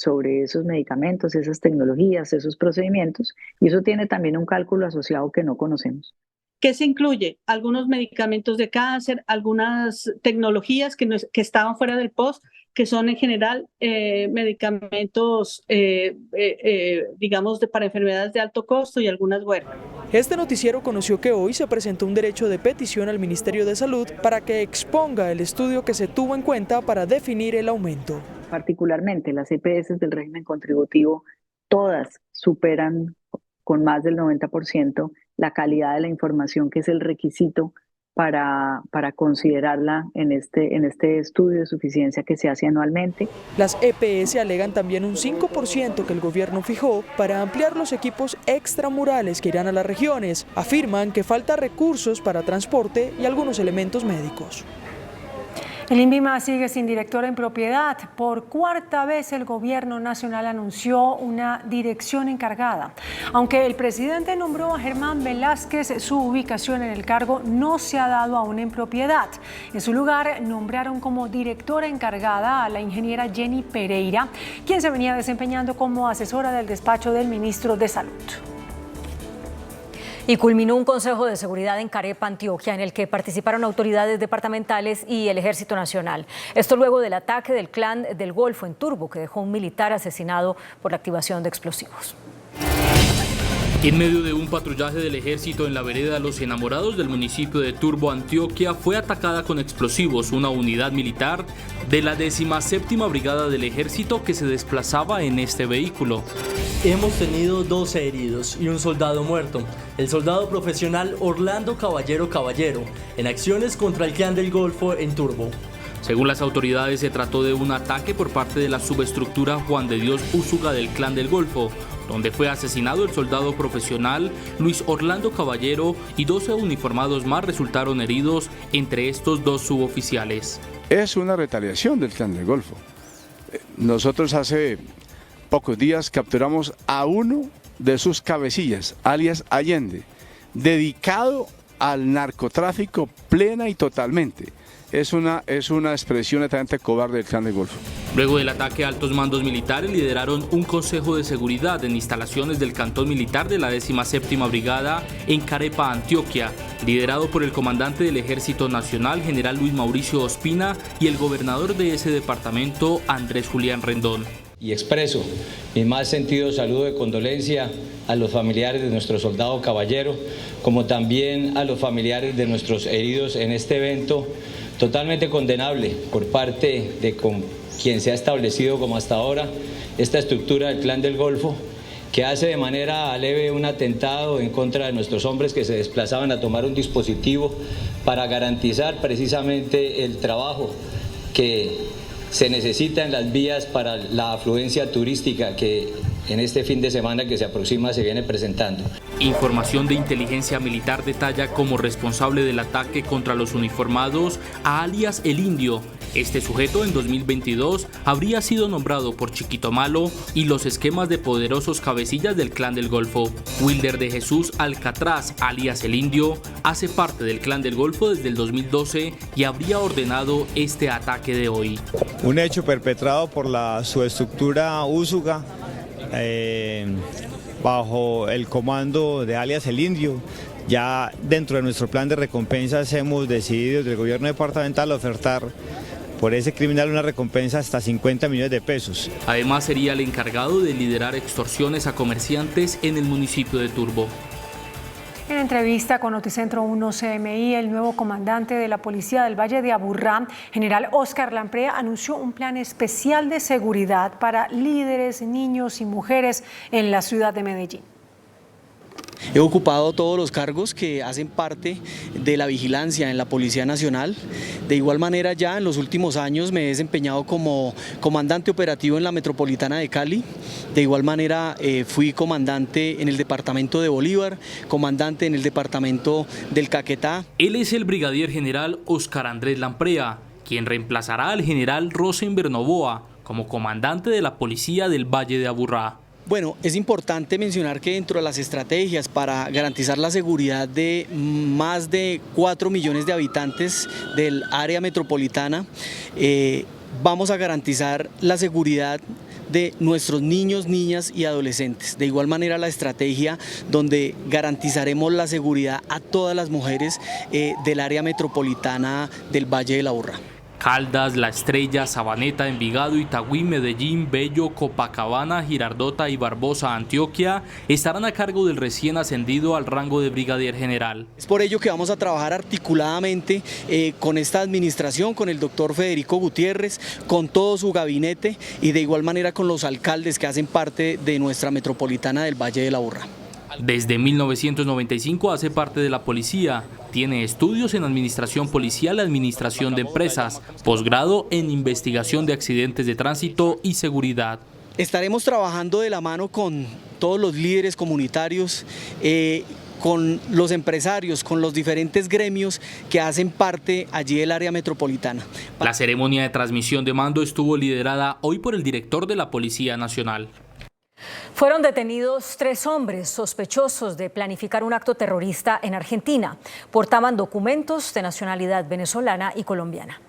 esos medicamentos, esas tecnologías, esos procedimientos, y eso tiene también un cálculo asociado que no conocemos. ¿Qué se incluye? Algunos medicamentos de cáncer, algunas tecnologías que estaban fuera del POS, que son en general medicamentos, digamos, para enfermedades de alto costo y algunas huérfanas. Este noticiero conoció que hoy se presentó un derecho de petición al Ministerio de Salud para que exponga el estudio que se tuvo en cuenta para definir el aumento. Particularmente las EPS del régimen contributivo, todas superan con más del 90% la calidad de la información que es el requisito para considerarla en este estudio de suficiencia que se hace anualmente. Las EPS alegan también un 5% que el gobierno fijó para ampliar los equipos extramurales que irán a las regiones. Afirman que falta recursos para transporte y algunos elementos médicos. El INVIMA sigue sin director en propiedad. Por cuarta vez el gobierno nacional anunció una dirección encargada. Aunque el presidente nombró a Germán Velázquez, su ubicación en el cargo no se ha dado aún en propiedad. En su lugar nombraron como directora encargada a la ingeniera Jenny Pereira, quien se venía desempeñando como asesora del despacho del ministro de Salud. Y culminó un Consejo de Seguridad en Carepa, Antioquia, en el que participaron autoridades departamentales y el Ejército Nacional. Esto luego del ataque del Clan del Golfo en Turbo, que dejó un militar asesinado por la activación de explosivos. En medio de un patrullaje del ejército en la vereda Los Enamorados del municipio de Turbo, Antioquia, fue atacada con explosivos una unidad militar de la 17ª Brigada del Ejército que se desplazaba en este vehículo. Hemos tenido 12 heridos y un soldado muerto. El soldado profesional Orlando Caballero, en acciones contra el Clan del Golfo en Turbo. Según las autoridades, se trató de un ataque por parte de la subestructura Juan de Dios Úsuga del Clan del Golfo, donde fue asesinado el soldado profesional Luis Orlando Caballero y 12 uniformados más resultaron heridos, entre estos 2 suboficiales. Es una retaliación del Clan del Golfo. nosotros hace pocos días capturamos a uno de sus cabecillas, alias Allende, dedicado al narcotráfico plena y totalmente. Es una expresión netamente cobarde del Clan del Golfo. Luego del ataque, altos mandos militares lideraron un consejo de seguridad en instalaciones del cantón militar de la 17ª Brigada en Carepa, Antioquia, liderado por el comandante del Ejército Nacional, general Luis Mauricio Ospina, y el gobernador de ese departamento, Andrés Julián Rendón. Y expreso mi más sentido saludo de condolencia a los familiares de nuestro soldado caballero, como también a los familiares de nuestros heridos en este evento totalmente condenable por parte de quien se ha establecido como hasta ahora esta estructura del Clan del Golfo, que hace de manera leve un atentado en contra de nuestros hombres que se desplazaban a tomar un dispositivo para garantizar precisamente el trabajo que se necesita en las vías para la afluencia turística que en este fin de semana que se aproxima se viene presentando. Información de inteligencia militar detalla como responsable del ataque contra los uniformados a alias El Indio. Este sujeto en 2022 habría sido nombrado por Chiquito Malo y los esquemas de poderosos cabecillas del Clan del Golfo. Wilder de Jesús Alcatraz, alias El Indio, hace parte del Clan del Golfo desde el 2012 y habría ordenado este ataque de hoy. Un hecho perpetrado por la subestructura Úsuga, bajo el comando de alias El Indio. Ya dentro de nuestro plan de recompensas hemos decidido desde el gobierno departamental ofertar por ese criminal una recompensa hasta 50 millones de pesos. Además sería el encargado de liderar extorsiones a comerciantes en el municipio de Turbo. En entrevista con Noticentro 1 CMI, el nuevo comandante de la Policía del Valle de Aburrá, general Óscar Lamprea, anunció un plan especial de seguridad para líderes, niños y mujeres en la ciudad de Medellín. He ocupado todos los cargos que hacen parte de la vigilancia en la Policía Nacional. De igual manera, ya en los últimos años me he desempeñado como comandante operativo en la Metropolitana de Cali. De igual manera, fui comandante en el departamento de Bolívar, comandante en el departamento del Caquetá. Él es el brigadier general Óscar Andrés Lamprea, quien reemplazará al general Rosenberg Novoa como comandante de la Policía del Valle de Aburrá. Bueno, es importante mencionar que dentro de las estrategias para garantizar la seguridad de más de 4 millones de habitantes del área metropolitana, vamos a garantizar la seguridad de nuestros niños, niñas y adolescentes. De igual manera, la estrategia donde garantizaremos la seguridad a todas las mujeres del área metropolitana del Valle de Aburrá. Caldas, La Estrella, Sabaneta, Envigado, Itagüí, Medellín, Bello, Copacabana, Girardota y Barbosa, Antioquia, estarán a cargo del recién ascendido al rango de brigadier general. Es por ello que vamos a trabajar articuladamente con esta administración, con el doctor Federico Gutiérrez, con todo su gabinete y de igual manera con los alcaldes que hacen parte de nuestra metropolitana del Valle de Aburrá. Desde 1995 hace parte de la policía. Tiene estudios en administración policial y administración de empresas, posgrado en investigación de accidentes de tránsito y seguridad. Estaremos trabajando de la mano con todos los líderes comunitarios, con los empresarios, con los diferentes gremios que hacen parte allí del área metropolitana. La ceremonia de transmisión de mando estuvo liderada hoy por el director de la Policía Nacional. Fueron detenidos 3 hombres sospechosos de planificar un acto terrorista en Argentina. Portaban documentos de nacionalidad venezolana y colombiana.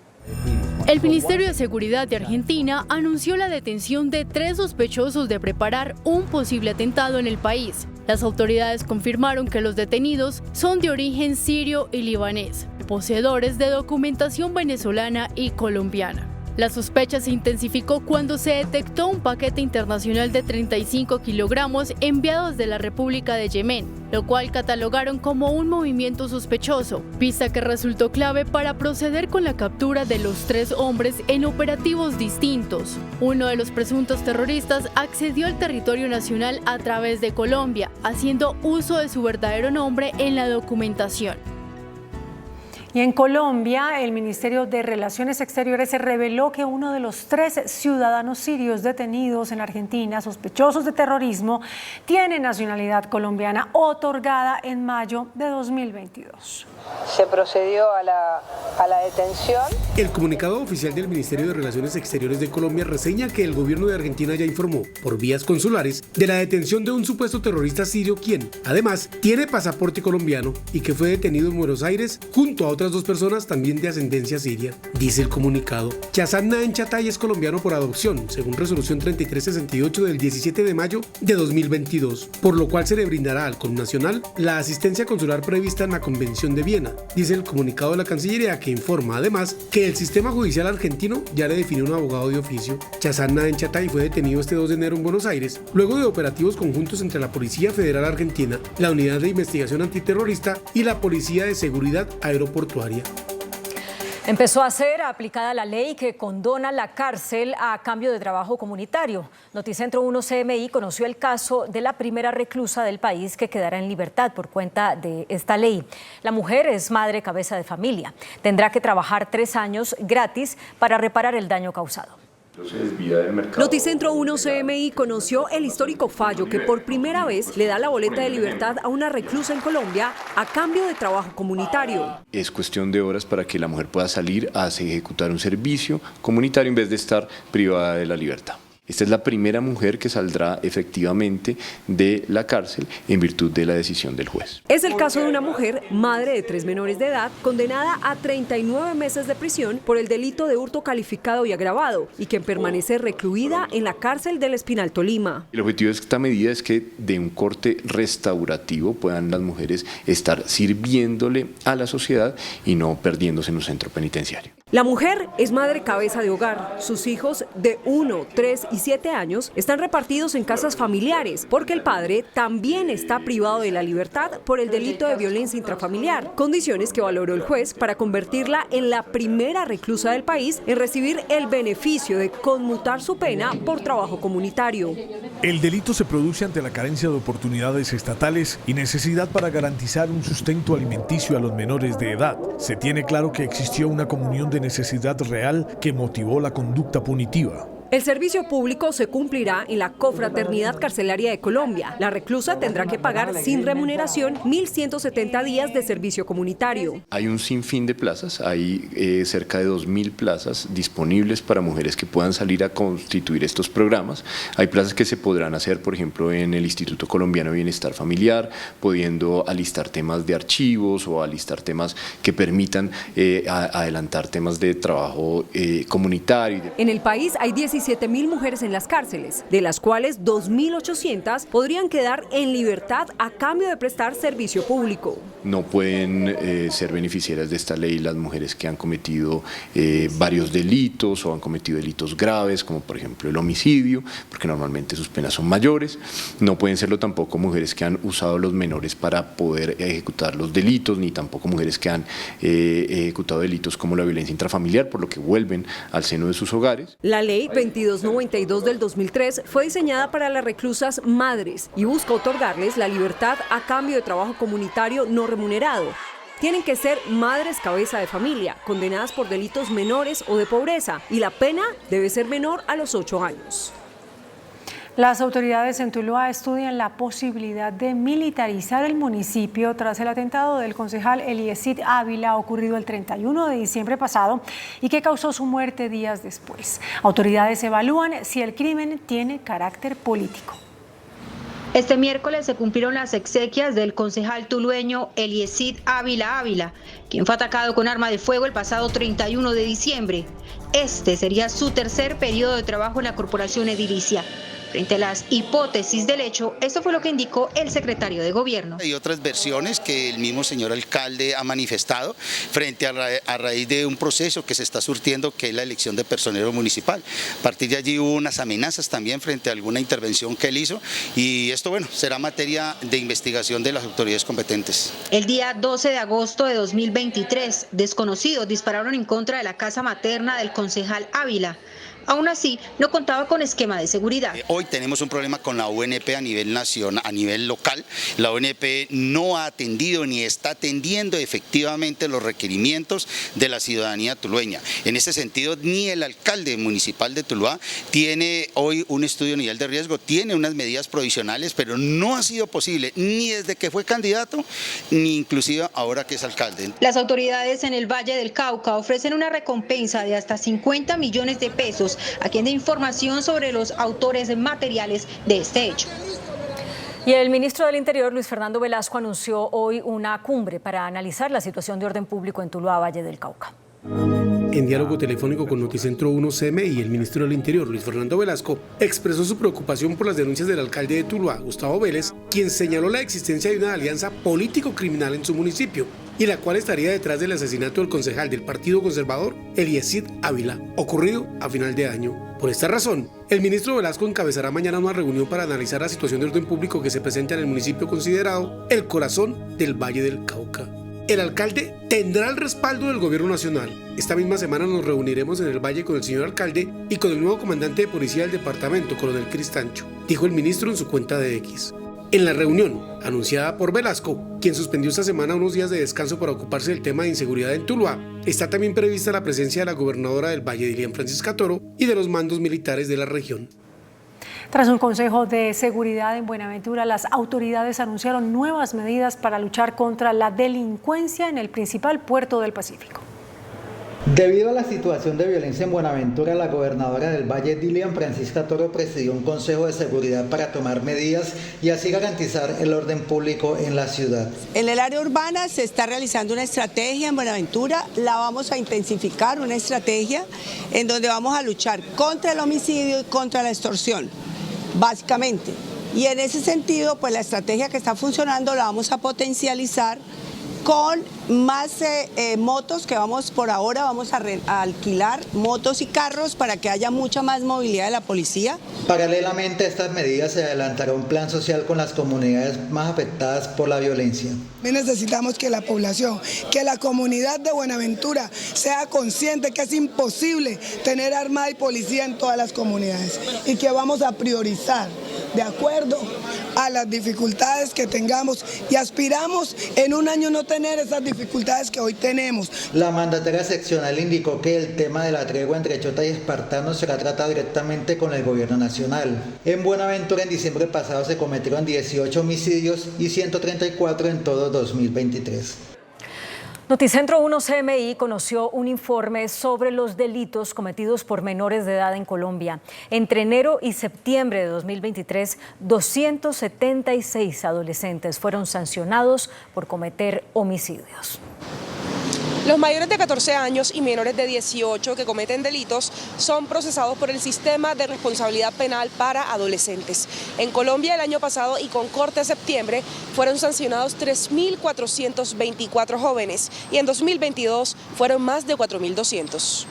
El Ministerio de Seguridad de Argentina anunció la detención de 3 sospechosos de preparar un posible atentado en el país. Las autoridades confirmaron que los detenidos son de origen sirio y libanés, poseedores de documentación venezolana y colombiana. La sospecha se intensificó cuando se detectó un paquete internacional de 35 kilogramos enviado desde la República de Yemen, lo cual catalogaron como un movimiento sospechoso, pista que resultó clave para proceder con la captura de los 3 hombres en operativos distintos. Uno de los presuntos terroristas accedió al territorio nacional a través de Colombia, haciendo uso de su verdadero nombre en la documentación. Y en Colombia, el Ministerio de Relaciones Exteriores reveló que uno de los 3 ciudadanos sirios detenidos en Argentina, sospechosos de terrorismo, tiene nacionalidad colombiana otorgada en mayo de 2022. Se procedió a la detención. El comunicado oficial del Ministerio de Relaciones Exteriores de Colombia reseña que el gobierno de Argentina ya informó, por vías consulares, de la detención de un supuesto terrorista sirio quien, además, tiene pasaporte colombiano y que fue detenido en Buenos Aires junto a otras 2 personas también de ascendencia siria. Dice el comunicado, Chazan Naen Chatay es colombiano por adopción, según resolución 3368 del 17 de mayo de 2022, por lo cual se le brindará al connacional la asistencia consular prevista en la Convención de Viena. Dice el comunicado de la Cancillería, que informa además que el sistema judicial argentino ya le definió un abogado de oficio. Chazan Naen Chatay fue detenido este 2 de enero en Buenos Aires, luego de operativos conjuntos entre la Policía Federal Argentina, la Unidad de Investigación Antiterrorista y la Policía de Seguridad Aeroportuaria. Empezó a ser aplicada la ley que condona la cárcel a cambio de trabajo comunitario. Noticentro 1 CMI conoció el caso de la primera reclusa del país que quedará en libertad por cuenta de esta ley. La mujer es madre cabeza de familia. Tendrá que trabajar 3 años gratis para reparar el daño causado. Noticentro 1 CMI conoció el histórico fallo que por primera vez le da la boleta de libertad a una reclusa en Colombia a cambio de trabajo comunitario. Es cuestión de horas para que la mujer pueda salir a ejecutar un servicio comunitario en vez de estar privada de la libertad. Esta es la primera mujer que saldrá efectivamente de la cárcel en virtud de la decisión del juez. Es el caso de una mujer, madre de 3 menores de edad, condenada a 39 meses de prisión por el delito de hurto calificado y agravado y quien permanece recluida en la cárcel del Espinal, Tolima. El objetivo de esta medida es que de un corte restaurativo puedan las mujeres estar sirviéndole a la sociedad y no perdiéndose en un centro penitenciario. La mujer es madre cabeza de hogar. Sus hijos de 1, 3 y 7 años están repartidos en casas familiares porque el padre también está privado de la libertad por el delito de violencia intrafamiliar, condiciones que valoró el juez para convertirla en la primera reclusa del país en recibir el beneficio de conmutar su pena por trabajo comunitario. El delito se produce ante la carencia de oportunidades estatales y necesidad para garantizar un sustento alimenticio a los menores de edad. Se tiene claro que existió una comunión de necesidad real que motivó la conducta punitiva. El servicio público se cumplirá en la Confraternidad Carcelaria de Colombia. La reclusa tendrá que pagar sin remuneración 1.170 días de servicio comunitario. Hay un sinfín de plazas, hay cerca de 2.000 plazas disponibles para mujeres que puedan salir a constituir estos programas. Hay plazas que se podrán hacer, por ejemplo, en el Instituto Colombiano de Bienestar Familiar, pudiendo alistar temas de archivos o alistar temas que permitan adelantar temas de trabajo comunitario. En el país hay 17.000 mujeres en las cárceles, de las cuales 2.800 podrían quedar en libertad a cambio de prestar servicio público. No pueden ser beneficiarias de esta ley las mujeres que han cometido varios delitos o han cometido delitos graves, como por ejemplo el homicidio, porque normalmente sus penas son mayores. No pueden serlo tampoco mujeres que han usado los menores para poder ejecutar los delitos, ni tampoco mujeres que han ejecutado delitos como la violencia intrafamiliar, por lo que vuelven al seno de sus hogares. La ley 2292 del 2003 fue diseñada para las reclusas madres y busca otorgarles la libertad a cambio de trabajo comunitario no remunerado. Tienen que ser madres cabeza de familia, condenadas por delitos menores o de pobreza, y la pena debe ser menor a los 8 años. Las autoridades en Tuluá estudian la posibilidad de militarizar el municipio tras el atentado del concejal Eliesid Ávila ocurrido el 31 de diciembre pasado y que causó su muerte días después. Autoridades evalúan si el crimen tiene carácter político. Este miércoles se cumplieron las exequias del concejal tulueño Eliesid Ávila, quien fue atacado con arma de fuego el pasado 31 de diciembre. Este sería su tercer periodo de trabajo en la corporación edilicia. Frente a las hipótesis del hecho, esto fue lo que indicó el secretario de Gobierno. Hay otras versiones que el mismo señor alcalde ha manifestado frente a raíz de un proceso que se está surtiendo, que es la elección de personero municipal. A partir de allí hubo unas amenazas también frente a alguna intervención que él hizo, y esto, bueno, será materia de investigación de las autoridades competentes. El día 12 de agosto de 2023, desconocidos dispararon en contra de la casa materna del concejal Ávila. Aún así, no contaba con esquema de seguridad. Hoy tenemos un problema con la UNP a nivel nacional, a nivel local. La UNP no ha atendido ni está atendiendo efectivamente los requerimientos de la ciudadanía tulueña. En ese sentido, ni el alcalde municipal de Tuluá tiene hoy un estudio de nivel de riesgo, tiene unas medidas provisionales, pero no ha sido posible ni desde que fue candidato, ni inclusive ahora que es alcalde. Las autoridades en el Valle del Cauca ofrecen una recompensa de hasta 50 millones de pesos a quien dé información sobre los autores materiales de este hecho. Y el ministro del Interior, Luis Fernando Velasco, anunció hoy una cumbre para analizar la situación de orden público en Tuluá, Valle del Cauca. En diálogo telefónico con Noticentro 1 CMI, el ministro del Interior, Luis Fernando Velasco, expresó su preocupación por las denuncias del alcalde de Tuluá, Gustavo Vélez, quien señaló la existencia de una alianza político-criminal en su municipio, y la cual estaría detrás del asesinato del concejal del Partido Conservador, Eliesid Ávila, ocurrido a final de año. Por esta razón, el ministro Velasco encabezará mañana una reunión para analizar la situación de orden público que se presenta en el municipio considerado el corazón del Valle del Cauca. El alcalde tendrá el respaldo del gobierno nacional. Esta misma semana nos reuniremos en el Valle con el señor alcalde y con el nuevo comandante de policía del departamento, coronel Cristancho, dijo el ministro en su cuenta de X. En la reunión, anunciada por Velasco, quien suspendió esta semana unos días de descanso para ocuparse del tema de inseguridad en Tuluá, está también prevista la presencia de la gobernadora del Valle, Dilian Francisca Toro, y de los mandos militares de la región. Tras un consejo de seguridad en Buenaventura, las autoridades anunciaron nuevas medidas para luchar contra la delincuencia en el principal puerto del Pacífico. Debido a la situación de violencia en Buenaventura, la gobernadora del Valle, Dilian Francisca Toro, presidió un consejo de seguridad para tomar medidas y así garantizar el orden público en la ciudad. En el área urbana se está realizando una estrategia en Buenaventura, la vamos a intensificar, una estrategia en donde vamos a luchar contra el homicidio y contra la extorsión, básicamente. Y en ese sentido, pues la estrategia que está funcionando la vamos a potencializar con más motos que vamos a alquilar, motos y carros para que haya mucha más movilidad de la policía. Paralelamente a estas medidas se adelantará un plan social con las comunidades más afectadas por la violencia. Necesitamos que la población, que la comunidad de Buenaventura sea consciente que es imposible tener armada y policía en todas las comunidades y que vamos a priorizar de acuerdo a las dificultades que tengamos y aspiramos en un año no tener esas dificultades que hoy tenemos. La mandataria seccional indicó que el tema de la tregua entre Chota y espartanos será tratado directamente con el gobierno nacional. En Buenaventura en diciembre pasado se cometieron 18 homicidios y 134 en todo 2023. Noticentro 1 CMI conoció un informe sobre los delitos cometidos por menores de edad en Colombia. Entre enero y septiembre de 2023, 276 adolescentes fueron sancionados por cometer homicidios. Los mayores de 14 años y menores de 18 que cometen delitos son procesados por el sistema de responsabilidad penal para adolescentes. En Colombia el año pasado y con corte de septiembre fueron sancionados 3.424 jóvenes y en 2022 fueron más de 4.200.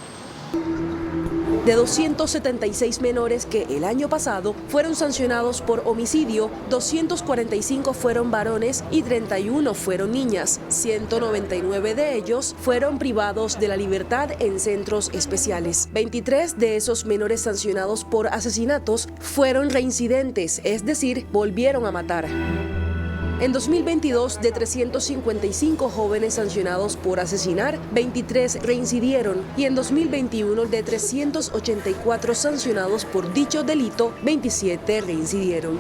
De 276 menores que el año pasado fueron sancionados por homicidio, 245 fueron varones y 31 fueron niñas. 199 de ellos fueron privados de la libertad en centros especiales. 23 de esos menores sancionados por asesinatos fueron reincidentes, es decir, volvieron a matar. En 2022, de 355 jóvenes sancionados por asesinar, 23 reincidieron y en 2021, de 384 sancionados por dicho delito, 27 reincidieron.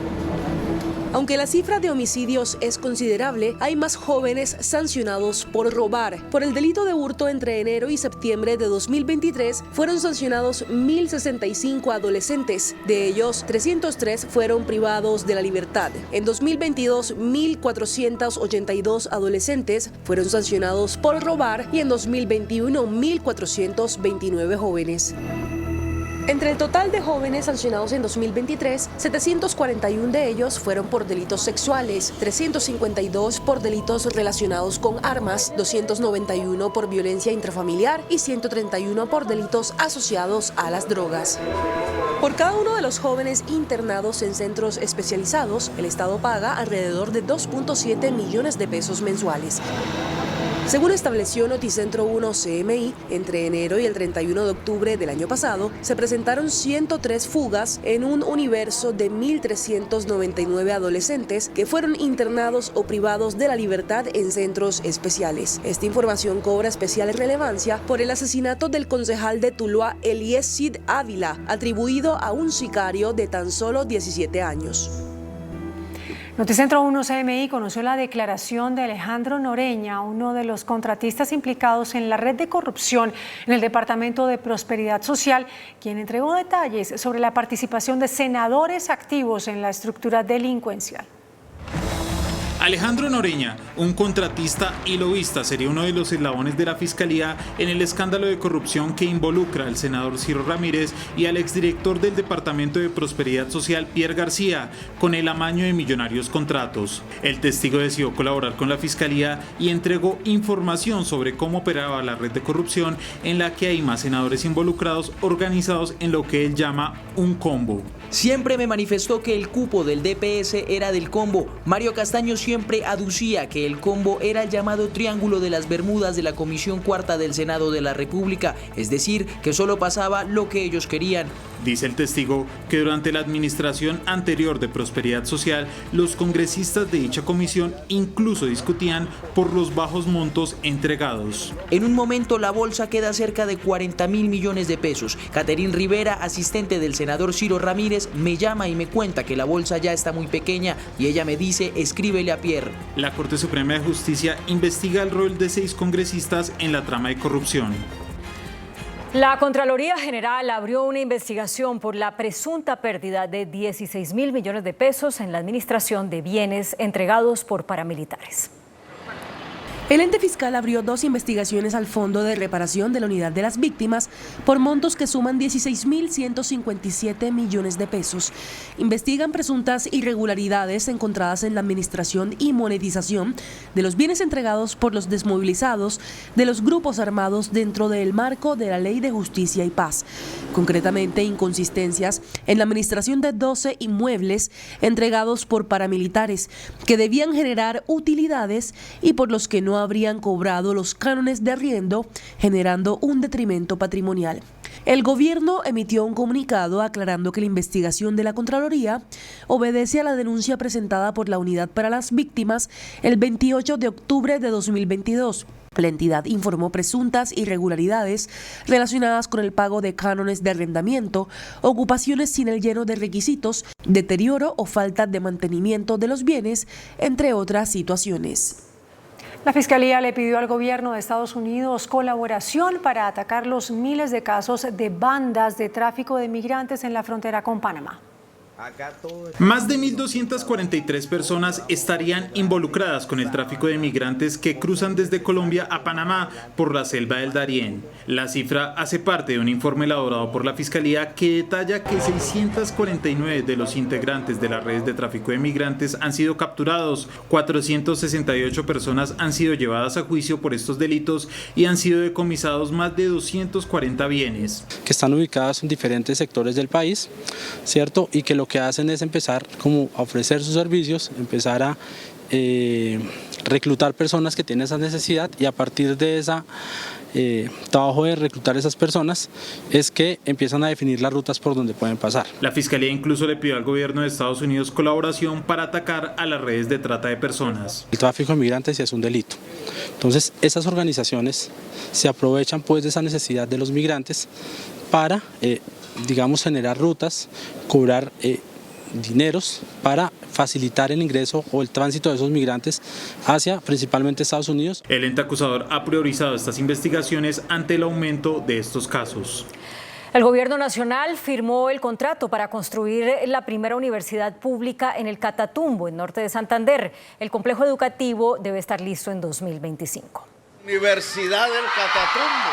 Aunque la cifra de homicidios es considerable, hay más jóvenes sancionados por robar. Por el delito de hurto entre enero y septiembre de 2023 fueron sancionados 1.065 adolescentes. De ellos, 303 fueron privados de la libertad. En 2022, 1.482 adolescentes fueron sancionados por robar y en 2021, 1.429 jóvenes. Entre el total de jóvenes sancionados en 2023, 741 de ellos fueron por delitos sexuales, 352 por delitos relacionados con armas, 291 por violencia intrafamiliar y 131 por delitos asociados a las drogas. Por cada uno de los jóvenes internados en centros especializados, el Estado paga alrededor de 2.7 millones de pesos mensuales. Según estableció Noticentro 1 CMI, entre enero y el 31 de octubre del año pasado, se presentaron 103 fugas en un universo de 1.399 adolescentes que fueron internados o privados de la libertad en centros especiales. Esta información cobra especial relevancia por el asesinato del concejal de Tuluá, Eliesid Ávila, atribuido a un sicario de tan solo 17 años. Noticentro 1 CMI conoció la declaración de Alejandro Noreña, uno de los contratistas implicados en la red de corrupción en el Departamento de Prosperidad Social, quien entregó detalles sobre la participación de senadores activos en la estructura delincuencial. Alejandro Noreña, un contratista y lobista, sería uno de los eslabones de la Fiscalía en el escándalo de corrupción que involucra al senador Ciro Ramírez y al exdirector del Departamento de Prosperidad Social, Pierre García, con el amaño de millonarios contratos. El testigo decidió colaborar con la Fiscalía y entregó información sobre cómo operaba la red de corrupción en la que hay más senadores involucrados organizados en lo que él llama un combo. Siempre me manifestó que el cupo del DPS era del combo. Mario Castaño siempre aducía que el combo era el llamado Triángulo de las Bermudas de la Comisión Cuarta del Senado de la República, es decir, que solo pasaba lo que ellos querían. Dice el testigo que durante la administración anterior de Prosperidad Social, los congresistas de dicha comisión incluso discutían por los bajos montos entregados. En un momento la bolsa queda cerca de 40.000 millones de pesos. Caterín Rivera, asistente del senador Ciro Ramírez, me llama y me cuenta que la bolsa ya está muy pequeña y ella me dice, escríbele a Pierre. La Corte Suprema de Justicia investiga el rol de 6 congresistas en la trama de corrupción. La Contraloría General abrió una investigación por la presunta pérdida de 16.000 millones de pesos en la administración de bienes entregados por paramilitares. El ente fiscal abrió 2 investigaciones al Fondo de Reparación de la Unidad de las Víctimas por montos que suman 16.157 millones de pesos. Investigan presuntas irregularidades encontradas en la administración y monetización de los bienes entregados por los desmovilizados de los grupos armados dentro del marco de la Ley de Justicia y Paz. Concretamente, inconsistencias en la administración de 12 inmuebles entregados por paramilitares que debían generar utilidades y por los que no habrían cobrado los cánones de arriendo, generando un detrimento patrimonial. El gobierno emitió un comunicado aclarando que la investigación de la Contraloría obedece a la denuncia presentada por la Unidad para las Víctimas el 28 de octubre de 2022. La entidad informó presuntas irregularidades relacionadas con el pago de cánones de arrendamiento, ocupaciones sin el lleno de requisitos, deterioro o falta de mantenimiento de los bienes, entre otras situaciones. La Fiscalía le pidió al gobierno de Estados Unidos colaboración para atacar los miles de casos de bandas de tráfico de migrantes en la frontera con Panamá. Más de 1.243 personas estarían involucradas con el tráfico de migrantes que cruzan desde Colombia a Panamá por la selva del Darién. La cifra hace parte de un informe elaborado por la Fiscalía que detalla que 649 de los integrantes de las redes de tráfico de migrantes han sido capturados, 468 personas han sido llevadas a juicio por estos delitos y han sido decomisados más de 240 bienes. Que están ubicadas en diferentes sectores del país, ¿cierto? Y que lo que hacen es empezar como a ofrecer sus servicios, empezar a reclutar personas que tienen esa necesidad y a partir de ese trabajo de reclutar esas personas es que empiezan a definir las rutas por donde pueden pasar. La Fiscalía incluso le pidió al gobierno de Estados Unidos colaboración para atacar a las redes de trata de personas. El tráfico de migrantes es un delito. Entonces esas organizaciones se aprovechan pues de esa necesidad de los migrantes para digamos generar rutas, cobrar dineros para facilitar el ingreso o el tránsito de esos migrantes hacia principalmente Estados Unidos. El ente acusador ha priorizado estas investigaciones ante el aumento de estos casos. El gobierno nacional firmó el contrato para construir la primera universidad pública en el Catatumbo, en norte de Santander. El complejo educativo debe estar listo en 2025. Universidad del Catatumbo.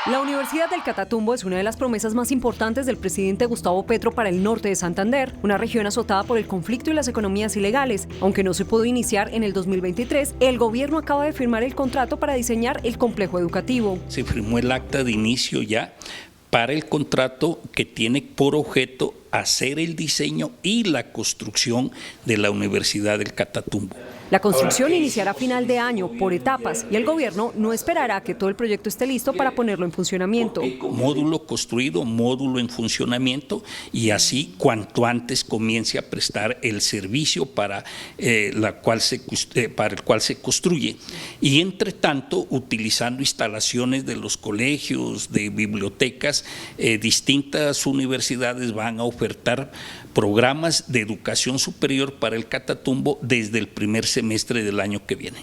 La Universidad del Catatumbo es una de las promesas más importantes del presidente Gustavo Petro para el norte de Santander, una región azotada por el conflicto y las economías ilegales. Aunque no se pudo iniciar en el 2023, el gobierno acaba de firmar el contrato para diseñar el complejo educativo. Se firmó el acta de inicio ya para el contrato que tiene por objeto hacer el diseño y la construcción de la Universidad del Catatumbo. La construcción iniciará a final de año por etapas y el gobierno no esperará que todo el proyecto esté listo para ponerlo en funcionamiento. Módulo construido, módulo en funcionamiento y así cuanto antes comience a prestar el servicio para el cual se construye. Y entre tanto, utilizando instalaciones de los colegios, de bibliotecas, distintas universidades van a ofertar programas de educación superior para el Catatumbo desde el primer semestre del año que viene.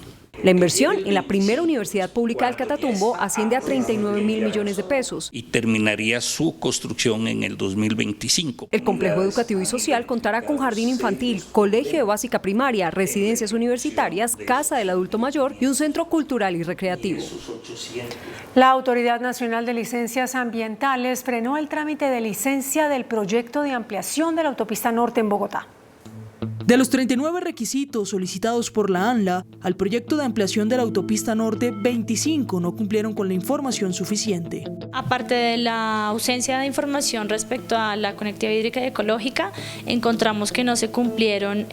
La inversión en la primera universidad pública del Catatumbo asciende a 39.000 millones de pesos. Y terminaría su construcción en el 2025. El complejo educativo y social contará con jardín infantil, colegio de básica primaria, residencias universitarias, casa del adulto mayor y un centro cultural y recreativo. La Autoridad Nacional de Licencias Ambientales frenó el trámite de licencia del proyecto de ampliación de la autopista norte en Bogotá. De los 39 requisitos solicitados por la ANLA al proyecto de ampliación de la autopista norte, 25 no cumplieron con la información suficiente. Aparte de la ausencia de información respecto a la conectividad hídrica y ecológica, encontramos que no se cumplieron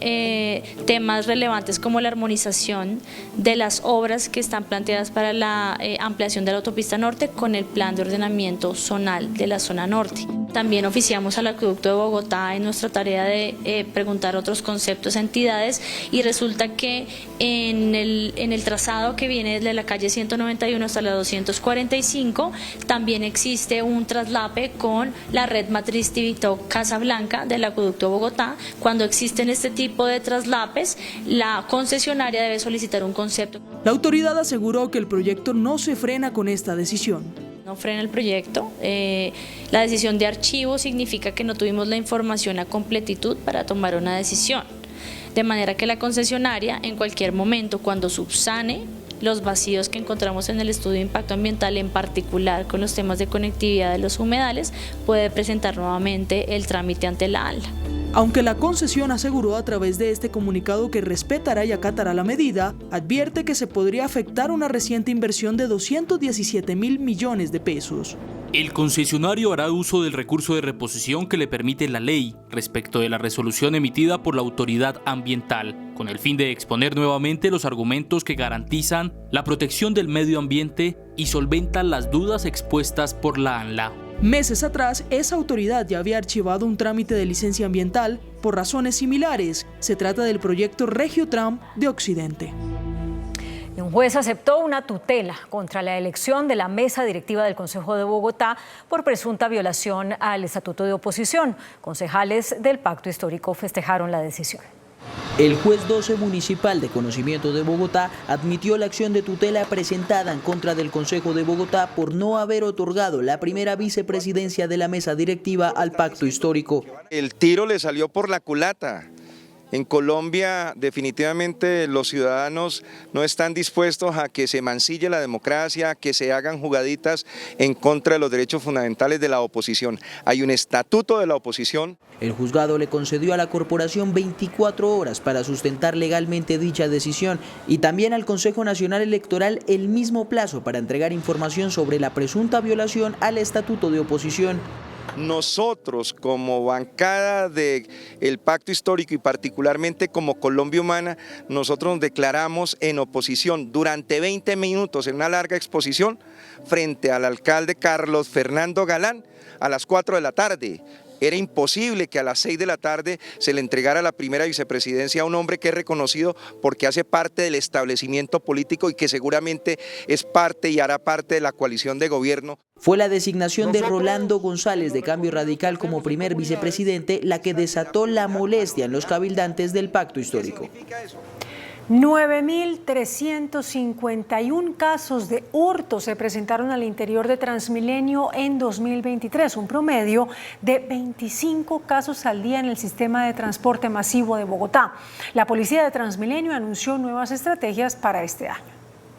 temas relevantes como la armonización de las obras que están planteadas para la ampliación de la autopista norte con el plan de ordenamiento zonal de la zona norte. También oficiamos al Acueducto de Bogotá en nuestra tarea de preguntar otros conceptos a entidades y resulta que en el trazado que viene desde la calle 191 hasta la 245 también existe un traslape con la red matriz Tibito Casablanca del Acueducto de Bogotá. Cuando existen este tipo de traslapes, la concesionaria debe solicitar un concepto. La autoridad aseguró que el proyecto no se frena con esta decisión. No frena el proyecto. La decisión de archivo significa que no tuvimos la información a completitud para tomar una decisión. De manera que la concesionaria, en cualquier momento, cuando subsane los vacíos que encontramos en el estudio de impacto ambiental, en particular con los temas de conectividad de los humedales, puede presentar nuevamente el trámite ante la ANLA. Aunque la concesión aseguró a través de este comunicado que respetará y acatará la medida, advierte que se podría afectar una reciente inversión de 217.000 millones de pesos. El concesionario hará uso del recurso de reposición que le permite la ley respecto de la resolución emitida por la autoridad ambiental, con el fin de exponer nuevamente los argumentos que garantizan la protección del medio ambiente y solventan las dudas expuestas por la ANLA. Meses atrás, esa autoridad ya había archivado un trámite de licencia ambiental por razones similares. Se trata del proyecto Regiotram de Occidente. Un juez aceptó una tutela contra la elección de la mesa directiva del Consejo de Bogotá por presunta violación al estatuto de oposición. Concejales del Pacto Histórico festejaron la decisión. El juez 12 municipal de conocimiento de Bogotá admitió la acción de tutela presentada en contra del Consejo de Bogotá por no haber otorgado la primera vicepresidencia de la mesa directiva al Pacto Histórico. El tiro le salió por la culata. En Colombia definitivamente los ciudadanos no están dispuestos a que se mancille la democracia, que se hagan jugaditas en contra de los derechos fundamentales de la oposición. Hay un estatuto de la oposición. El juzgado le concedió a la corporación 24 horas para sustentar legalmente dicha decisión y también al Consejo Nacional Electoral el mismo plazo para entregar información sobre la presunta violación al estatuto de oposición. Nosotros como bancada del Pacto Histórico y particularmente como Colombia Humana, nosotros nos declaramos en oposición durante 20 minutos en una larga exposición frente al alcalde Carlos Fernando Galán a las 4 de la tarde. Era imposible que a las 6 de la tarde se le entregara la primera vicepresidencia a un hombre que es reconocido porque hace parte del establecimiento político y que seguramente es parte y hará parte de la coalición de gobierno. Fue la designación de Rolando González de Cambio Radical como primer vicepresidente la que desató la molestia en los cabildantes del Pacto Histórico. 9.351 casos de hurto se presentaron al interior de Transmilenio en 2023, un promedio de 25 casos al día en el sistema de transporte masivo de Bogotá. La policía de Transmilenio anunció nuevas estrategias para este año.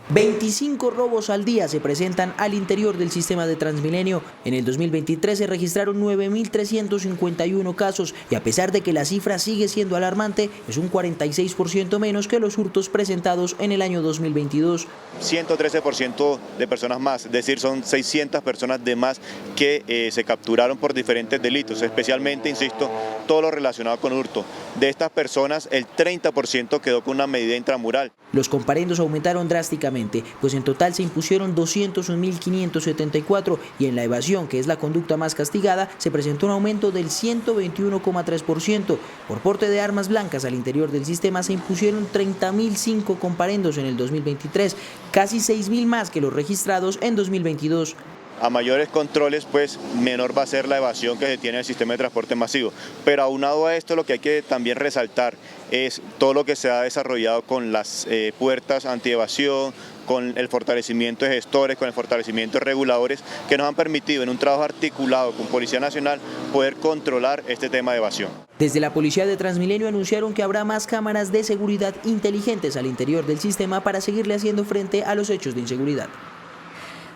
25 robos al día se presentan al interior del sistema de Transmilenio. En el 2023 se registraron 9.351 casos y a pesar de que la cifra sigue siendo alarmante, es un 46% menos que los hurtos presentados en el año 2022. 113% de personas más, es decir, son 600 personas de más que se capturaron por diferentes delitos, especialmente, insisto, todo lo relacionado con hurto. De estas personas, el 30% quedó con una medida intramural. Los comparendos aumentaron drásticamente, pues en total se impusieron 201.574 y en la evasión, que es la conducta más castigada, se presentó un aumento del 121,3%. Por porte de armas blancas al interior del sistema se impusieron 30.005 comparendos en el 2023, casi 6.000 más que los registrados en 2022. A mayores controles, pues menor va a ser la evasión que se tiene en el sistema de transporte masivo. Pero aunado a esto, lo que hay que también resaltar es todo lo que se ha desarrollado con las puertas antievasión, con el fortalecimiento de gestores, con el fortalecimiento de reguladores, que nos han permitido en un trabajo articulado con Policía Nacional poder controlar este tema de evasión. Desde la Policía de Transmilenio anunciaron que habrá más cámaras de seguridad inteligentes al interior del sistema para seguirle haciendo frente a los hechos de inseguridad.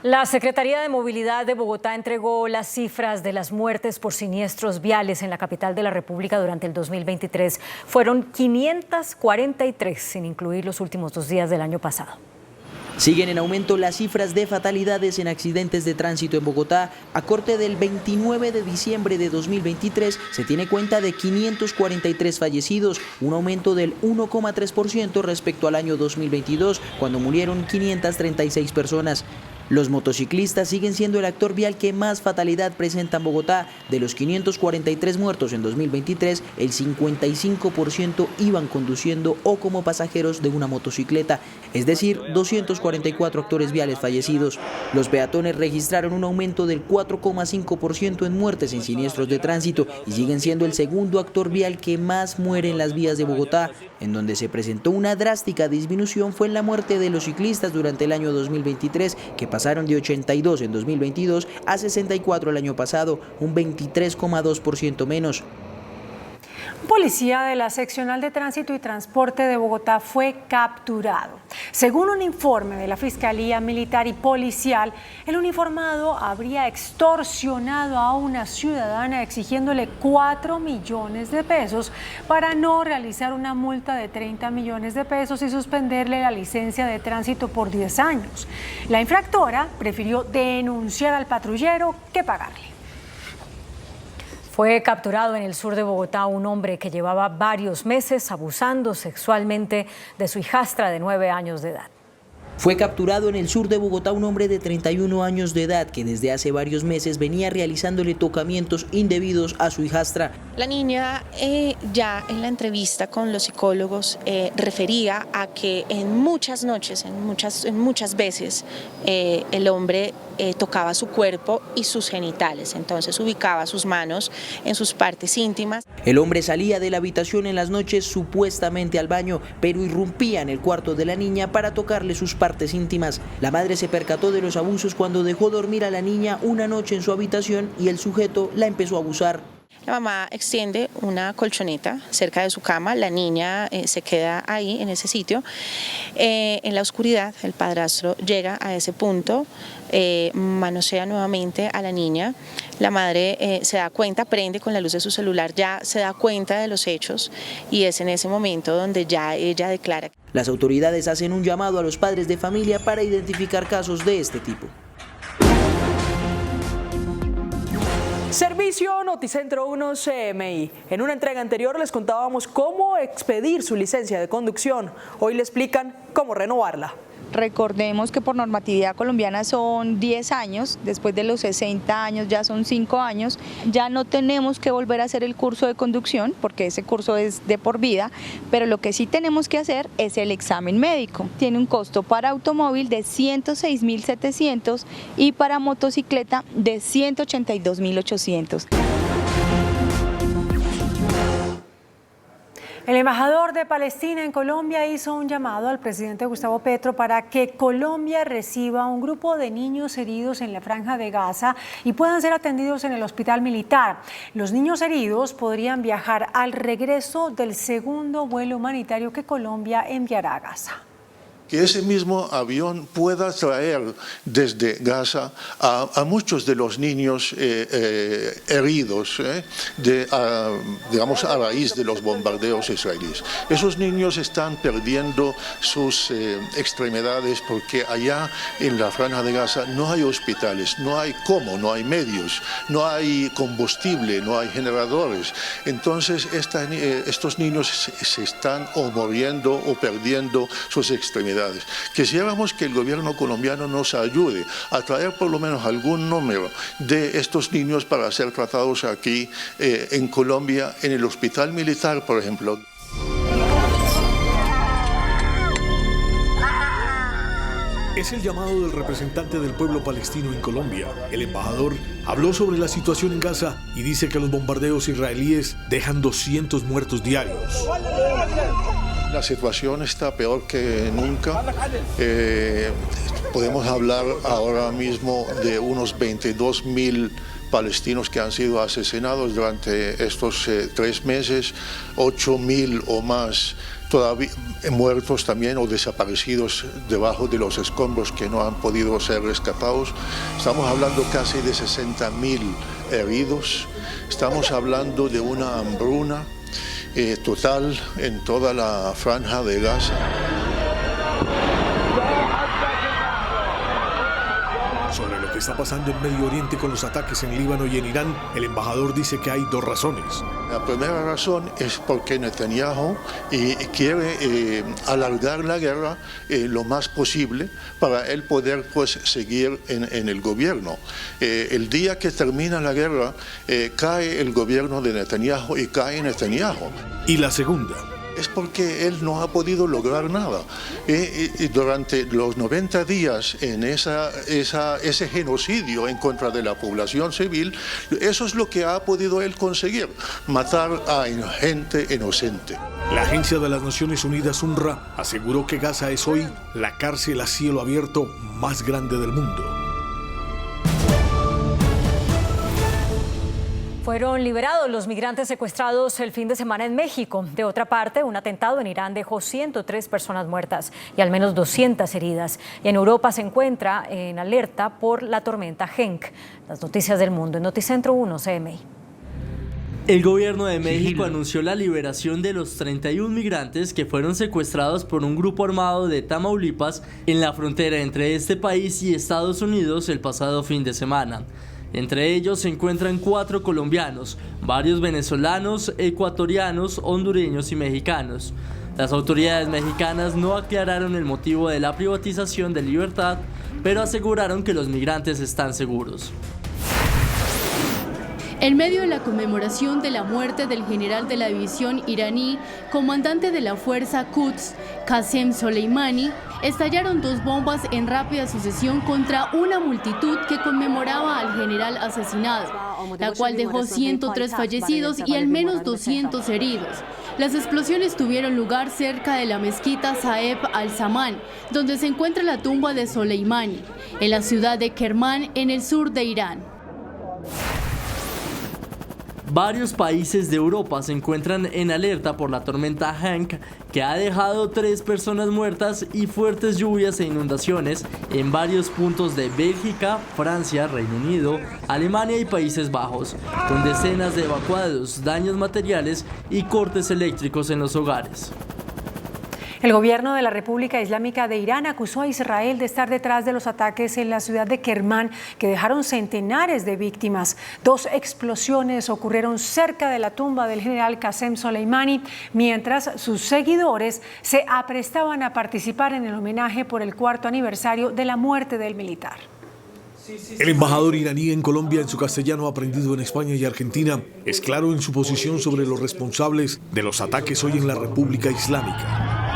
La Secretaría de Movilidad de Bogotá entregó las cifras de las muertes por siniestros viales en la capital de la República durante el 2023. Fueron 543, sin incluir los últimos 2 días del año pasado. Siguen en aumento las cifras de fatalidades en accidentes de tránsito en Bogotá. A corte del 29 de diciembre de 2023 se tiene cuenta de 543 fallecidos, un aumento del 1,3% respecto al año 2022, cuando murieron 536 personas. Los motociclistas siguen siendo el actor vial que más fatalidad presenta en Bogotá. De los 543 muertos en 2023, el 55% iban conduciendo o como pasajeros de una motocicleta, es decir, 244 actores viales fallecidos. Los peatones registraron un aumento del 4,5% en muertes en siniestros de tránsito y siguen siendo el segundo actor vial que más muere en las vías de Bogotá. En donde se presentó una drástica disminución fue en la muerte de los ciclistas durante el año 2023, que pasaron de 82 en 2022 a 64 el año pasado, un 23,2% menos. Un policía de la Seccional de Tránsito y Transporte de Bogotá fue capturado. Según un informe de la Fiscalía Militar y Policial, el uniformado habría extorsionado a una ciudadana exigiéndole 4 millones de pesos para no realizar una multa de 30 millones de pesos y suspenderle la licencia de tránsito por 10 años. La infractora prefirió denunciar al patrullero que pagarle. Fue capturado en el sur de Bogotá un hombre que llevaba varios meses abusando sexualmente de su hijastra de 9 años de edad. Fue capturado en el sur de Bogotá un hombre de 31 años de edad que desde hace varios meses venía realizándole tocamientos indebidos a su hijastra. La niña ya en la entrevista con los psicólogos refería a que en muchas noches, en muchas veces, el hombre tocaba su cuerpo y sus genitales, entonces ubicaba sus manos en sus partes íntimas. El hombre salía de la habitación en las noches supuestamente al baño, pero irrumpía en el cuarto de la niña para tocarle sus partes íntimas. La madre se percató de los abusos cuando dejó dormir a la niña una noche en su habitación y el sujeto la empezó a abusar. La mamá extiende una colchoneta cerca de su cama, la niña se queda ahí en ese sitio. En la oscuridad el padrastro llega a ese punto, manosea nuevamente a la niña. La madre se da cuenta, prende con la luz de su celular, ya se da cuenta de los hechos y es en ese momento donde ya ella declara. Las autoridades hacen un llamado a los padres de familia para identificar casos de este tipo. Servicio Noticentro 1 CMI. En una entrega anterior les contábamos cómo expedir su licencia de conducción. Hoy le explican cómo renovarla. Recordemos que por normatividad colombiana son 10 años, después de los 60 años ya son 5 años, ya no tenemos que volver a hacer el curso de conducción porque ese curso es de por vida, pero lo que sí tenemos que hacer es el examen médico. Tiene un costo para automóvil de 106.700 y para motocicleta de 182.800. El embajador de Palestina en Colombia hizo un llamado al presidente Gustavo Petro para que Colombia reciba un grupo de niños heridos en la Franja de Gaza y puedan ser atendidos en el hospital militar. Los niños heridos podrían viajar al regreso del segundo vuelo humanitario que Colombia enviará a Gaza. que ese mismo avión pueda traer desde Gaza a muchos de los niños heridos, digamos, a raíz de los bombardeos israelíes. Esos niños están perdiendo sus extremidades porque allá en la Franja de Gaza no hay hospitales, no hay no hay medios, no hay combustible, no hay generadores. Entonces estos niños se están o muriendo o perdiendo sus extremidades. Quisiéramos que el gobierno colombiano nos ayude a traer por lo menos algún número de estos niños para ser tratados aquí en Colombia, en el hospital militar, por ejemplo. Es el llamado del representante del pueblo palestino en Colombia. El embajador habló sobre la situación en Gaza y dice que los bombardeos israelíes dejan 200 muertos diarios. La situación está peor que nunca. Podemos hablar ahora mismo de unos 22.000 palestinos que han sido asesinados durante estos 3 meses, 8.000 o más todavía muertos también o desaparecidos debajo de los escombros que no han podido ser rescatados. Estamos hablando casi de 60.000 heridos. Estamos hablando de una hambruna total en toda la Franja de Gaza. Sobre lo que está pasando en Medio Oriente con los ataques en Líbano y en Irán, el embajador dice que hay 2 razones. La primera razón es porque Netanyahu quiere alargar la guerra lo más posible para él poder seguir en el gobierno. El día que termina la guerra, cae el gobierno de Netanyahu y cae Netanyahu. Y la segunda es porque él no ha podido lograr nada. Y durante los 90 días en ese genocidio en contra de la población civil, eso es lo que ha podido él conseguir, matar a gente inocente. La Agencia de las Naciones Unidas, UNRWA, aseguró que Gaza es hoy la cárcel a cielo abierto más grande del mundo. Fueron liberados los migrantes secuestrados el fin de semana en México. De otra parte, un atentado en Irán dejó 103 personas muertas y al menos 200 heridas. Y en Europa se encuentra en alerta por la tormenta Henk. Las noticias del mundo en Noticentro 1 CMI. El gobierno de México anunció la liberación de los 31 migrantes que fueron secuestrados por un grupo armado de Tamaulipas en la frontera entre este país y Estados Unidos el pasado fin de semana. Entre ellos se encuentran 4 colombianos, varios venezolanos, ecuatorianos, hondureños y mexicanos. Las autoridades mexicanas no aclararon el motivo de la privatización de libertad, pero aseguraron que los migrantes están seguros. En medio de la conmemoración de la muerte del general de la división iraní, comandante de la fuerza Quds, Qasem Soleimani, estallaron 2 bombas en rápida sucesión contra una multitud que conmemoraba al general asesinado, la cual dejó 103 fallecidos y al menos 200 heridos. Las explosiones tuvieron lugar cerca de la mezquita Saeb al-Saman, donde se encuentra la tumba de Soleimani, en la ciudad de Kermán, en el sur de Irán. Varios países de Europa se encuentran en alerta por la tormenta Henk, que ha dejado 3 personas muertas y fuertes lluvias e inundaciones en varios puntos de Bélgica, Francia, Reino Unido, Alemania y Países Bajos, con decenas de evacuados, daños materiales y cortes eléctricos en los hogares. El gobierno de la República Islámica de Irán acusó a Israel de estar detrás de los ataques en la ciudad de Kermán, que dejaron centenares de víctimas. 2 explosiones ocurrieron cerca de la tumba del general Qasem Soleimani, mientras sus seguidores se aprestaban a participar en el homenaje por el 4º aniversario de la muerte del militar. El embajador iraní en Colombia, en su castellano aprendido en España y Argentina, es claro en su posición sobre los responsables de los ataques hoy en la República Islámica.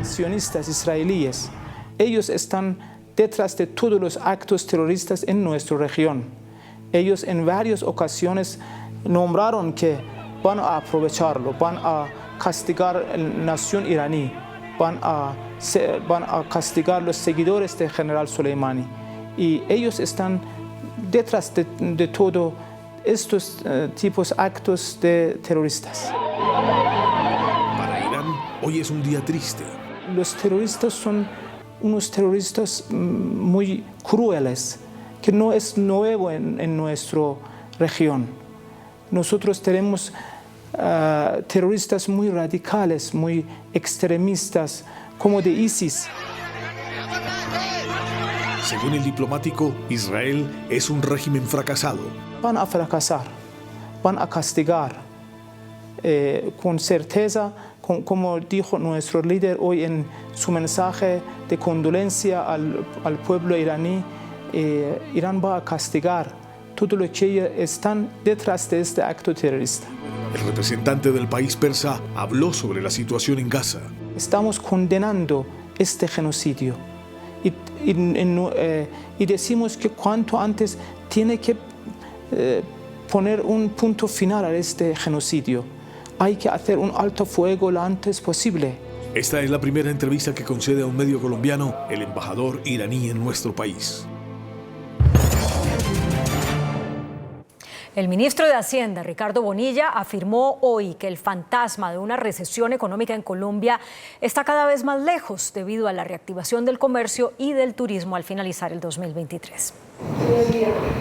Sionistas israelíes, ellos están detrás de todos los actos terroristas en nuestra región. Ellos en varias ocasiones nombraron que van a aprovecharlo, van a castigar a la nación iraní, van a castigar a los seguidores del general Soleimani. Y ellos están detrás de todos estos tipos de actos de terroristas. Para Irán, Hoy es un día triste. Los terroristas son unos terroristas muy crueles, que no es nuevo en nuestra región. Nosotros tenemos terroristas muy radicales, muy extremistas, como de ISIS. Según el diplomático, Israel es un régimen fracasado. Van a fracasar, van a castigar con certeza, como dijo nuestro líder hoy en su mensaje de condolencia al pueblo iraní. Irán va a castigar todo lo que están detrás de este acto terrorista. El representante del país persa habló sobre la situación en Gaza. Estamos condenando este genocidio y decimos que cuanto antes tiene que poner un punto final a este genocidio. Hay que hacer un alto fuego lo antes posible. Esta es la primera entrevista que concede a un medio colombiano el embajador iraní en nuestro país. El ministro de Hacienda, Ricardo Bonilla, afirmó hoy que el fantasma de una recesión económica en Colombia está cada vez más lejos debido a la reactivación del comercio y del turismo al finalizar el 2023.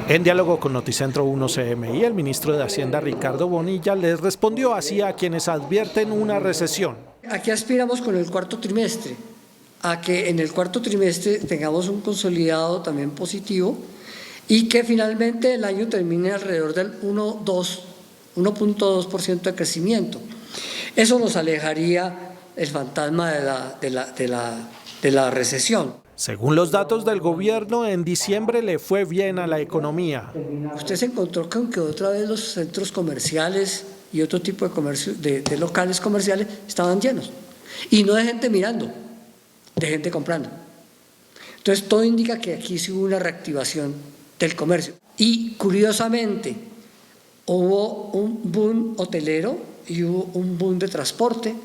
En diálogo con Noticentro 1 CMI, el ministro de Hacienda, Ricardo Bonilla, les respondió así a quienes advierten una recesión. Aquí aspiramos con el cuarto trimestre, a que en el cuarto trimestre tengamos un consolidado también positivo, y que finalmente el año termine alrededor del 1.2% de crecimiento. Eso nos alejaría el fantasma de la recesión. Según los datos del gobierno, en diciembre le fue bien a la economía. Usted se encontró con que otra vez los centros comerciales y otro tipo de comercio, de locales comerciales estaban llenos. Y no de gente mirando, de gente comprando. Entonces todo indica que aquí sí hubo una reactivación del comercio. Y curiosamente hubo un boom hotelero y hubo un boom de transporte.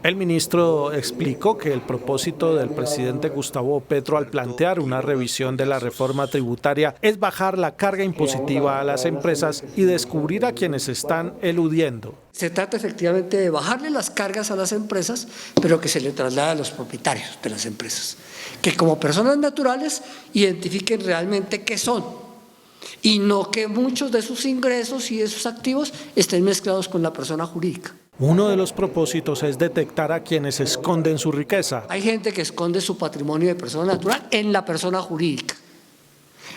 El ministro explicó que el propósito del presidente Gustavo Petro al plantear una revisión de la reforma tributaria es bajar la carga impositiva a las empresas y descubrir a quienes están eludiendo. Se trata efectivamente de bajarle las cargas a las empresas, pero que se le traslada a los propietarios de las empresas, que como personas naturales identifiquen realmente qué son y no que muchos de sus ingresos y de sus activos estén mezclados con la persona jurídica. Uno de los propósitos es detectar a quienes esconden su riqueza. Hay gente que esconde su patrimonio de persona natural en la persona jurídica.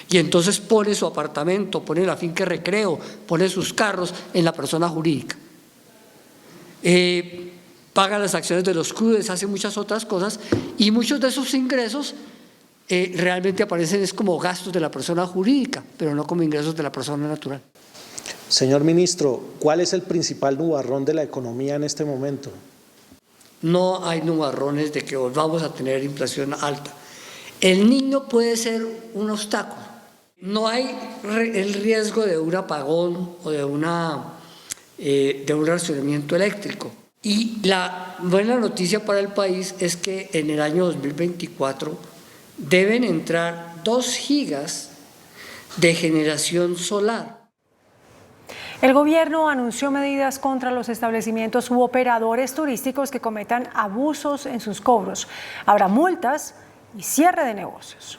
Y entonces pone su apartamento, pone la finca de recreo, pone sus carros en la persona jurídica. Paga las acciones de los clubes, hace muchas otras cosas y muchos de sus ingresos realmente aparecen es como gastos de la persona jurídica, pero no como ingresos de la persona natural. Señor ministro, ¿cuál es el principal nubarrón de la economía en este momento? No hay nubarrones de que volvamos a tener inflación alta. El niño puede ser un obstáculo. No hay el riesgo de un apagón o de un racionamiento eléctrico. Y la buena noticia para el país es que en el año 2024 deben entrar 2 gigas de generación solar. El gobierno anunció medidas contra los establecimientos u operadores turísticos que cometan abusos en sus cobros. Habrá multas y cierre de negocios.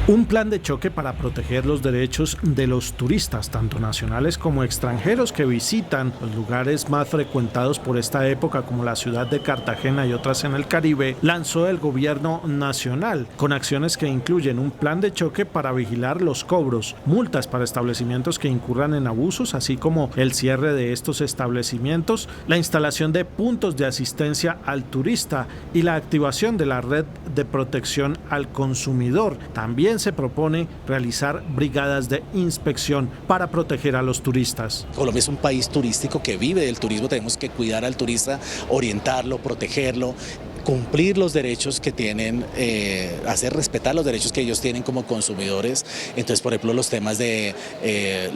Un plan de choque para proteger los derechos de los turistas, tanto nacionales como extranjeros que visitan los lugares más frecuentados por esta época, como la ciudad de Cartagena y otras en el Caribe, lanzó el gobierno nacional, con acciones que incluyen un plan de choque para vigilar los cobros, multas para establecimientos que incurran en abusos, así como el cierre de estos establecimientos, la instalación de puntos de asistencia al turista y la activación de la red de protección al consumidor. También se propone realizar brigadas de inspección para proteger a los turistas. Colombia es un país turístico que vive del turismo, tenemos que cuidar al turista, orientarlo, protegerlo, cumplir los derechos que tienen, hacer respetar los derechos que ellos tienen como consumidores. Entonces, por ejemplo, los temas de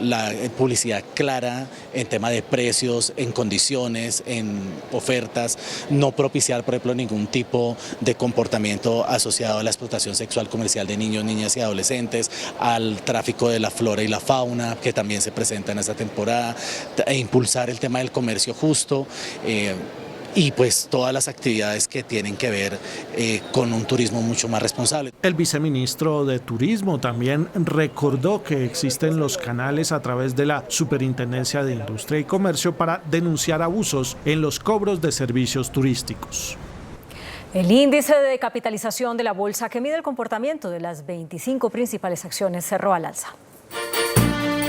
la publicidad clara, en tema de precios, en condiciones, en ofertas, no propiciar, por ejemplo, ningún tipo de comportamiento asociado a la explotación sexual comercial de niños, niñas y adolescentes, al tráfico de la flora y la fauna, que también se presenta en esta temporada, e impulsar el tema del comercio justo, y pues todas las actividades que tienen que ver con un turismo mucho más responsable. El viceministro de Turismo también recordó que existen los canales a través de la Superintendencia de Industria y Comercio para denunciar abusos en los cobros de servicios turísticos. El índice de capitalización de la bolsa, que mide el comportamiento de las 25 principales acciones, cerró al alza.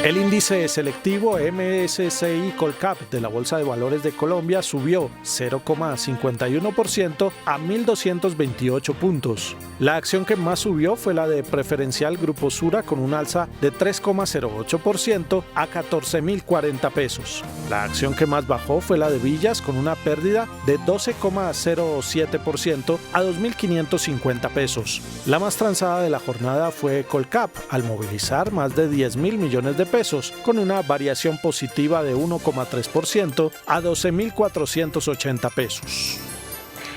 El índice selectivo MSCI Colcap de la Bolsa de Valores de Colombia subió 0,51% a 1.228 puntos. La acción que más subió fue la de Preferencial Grupo Sura, con un alza de 3,08% a 14.040 pesos. La acción que más bajó fue la de Villas, con una pérdida de 12,07% a 2.550 pesos. La más transada de la jornada fue Colcap, al movilizar más de 10.000 millones de pesos, con una variación positiva de 1,3% a 12.480 pesos.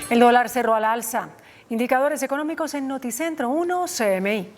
El dólar cerró al alza. Indicadores económicos en Noticentro 1 CMI.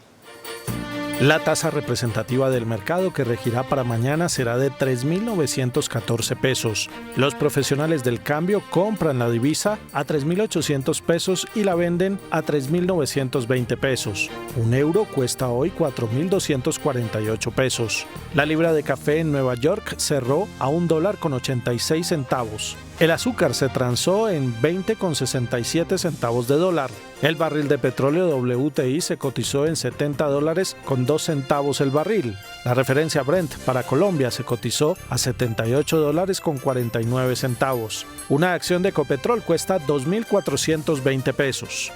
La tasa representativa del mercado que regirá para mañana será de 3.914 pesos. Los profesionales del cambio compran la divisa a 3.800 pesos y la venden a 3.920 pesos. Un euro cuesta hoy 4.248 pesos. La libra de café en Nueva York cerró a $1.86. El azúcar se transó en 20,67 centavos de dólar. El barril de petróleo WTI se cotizó en $70,02 el barril. La referencia Brent para Colombia se cotizó a $78,49. Una acción de Ecopetrol cuesta 2.420 pesos.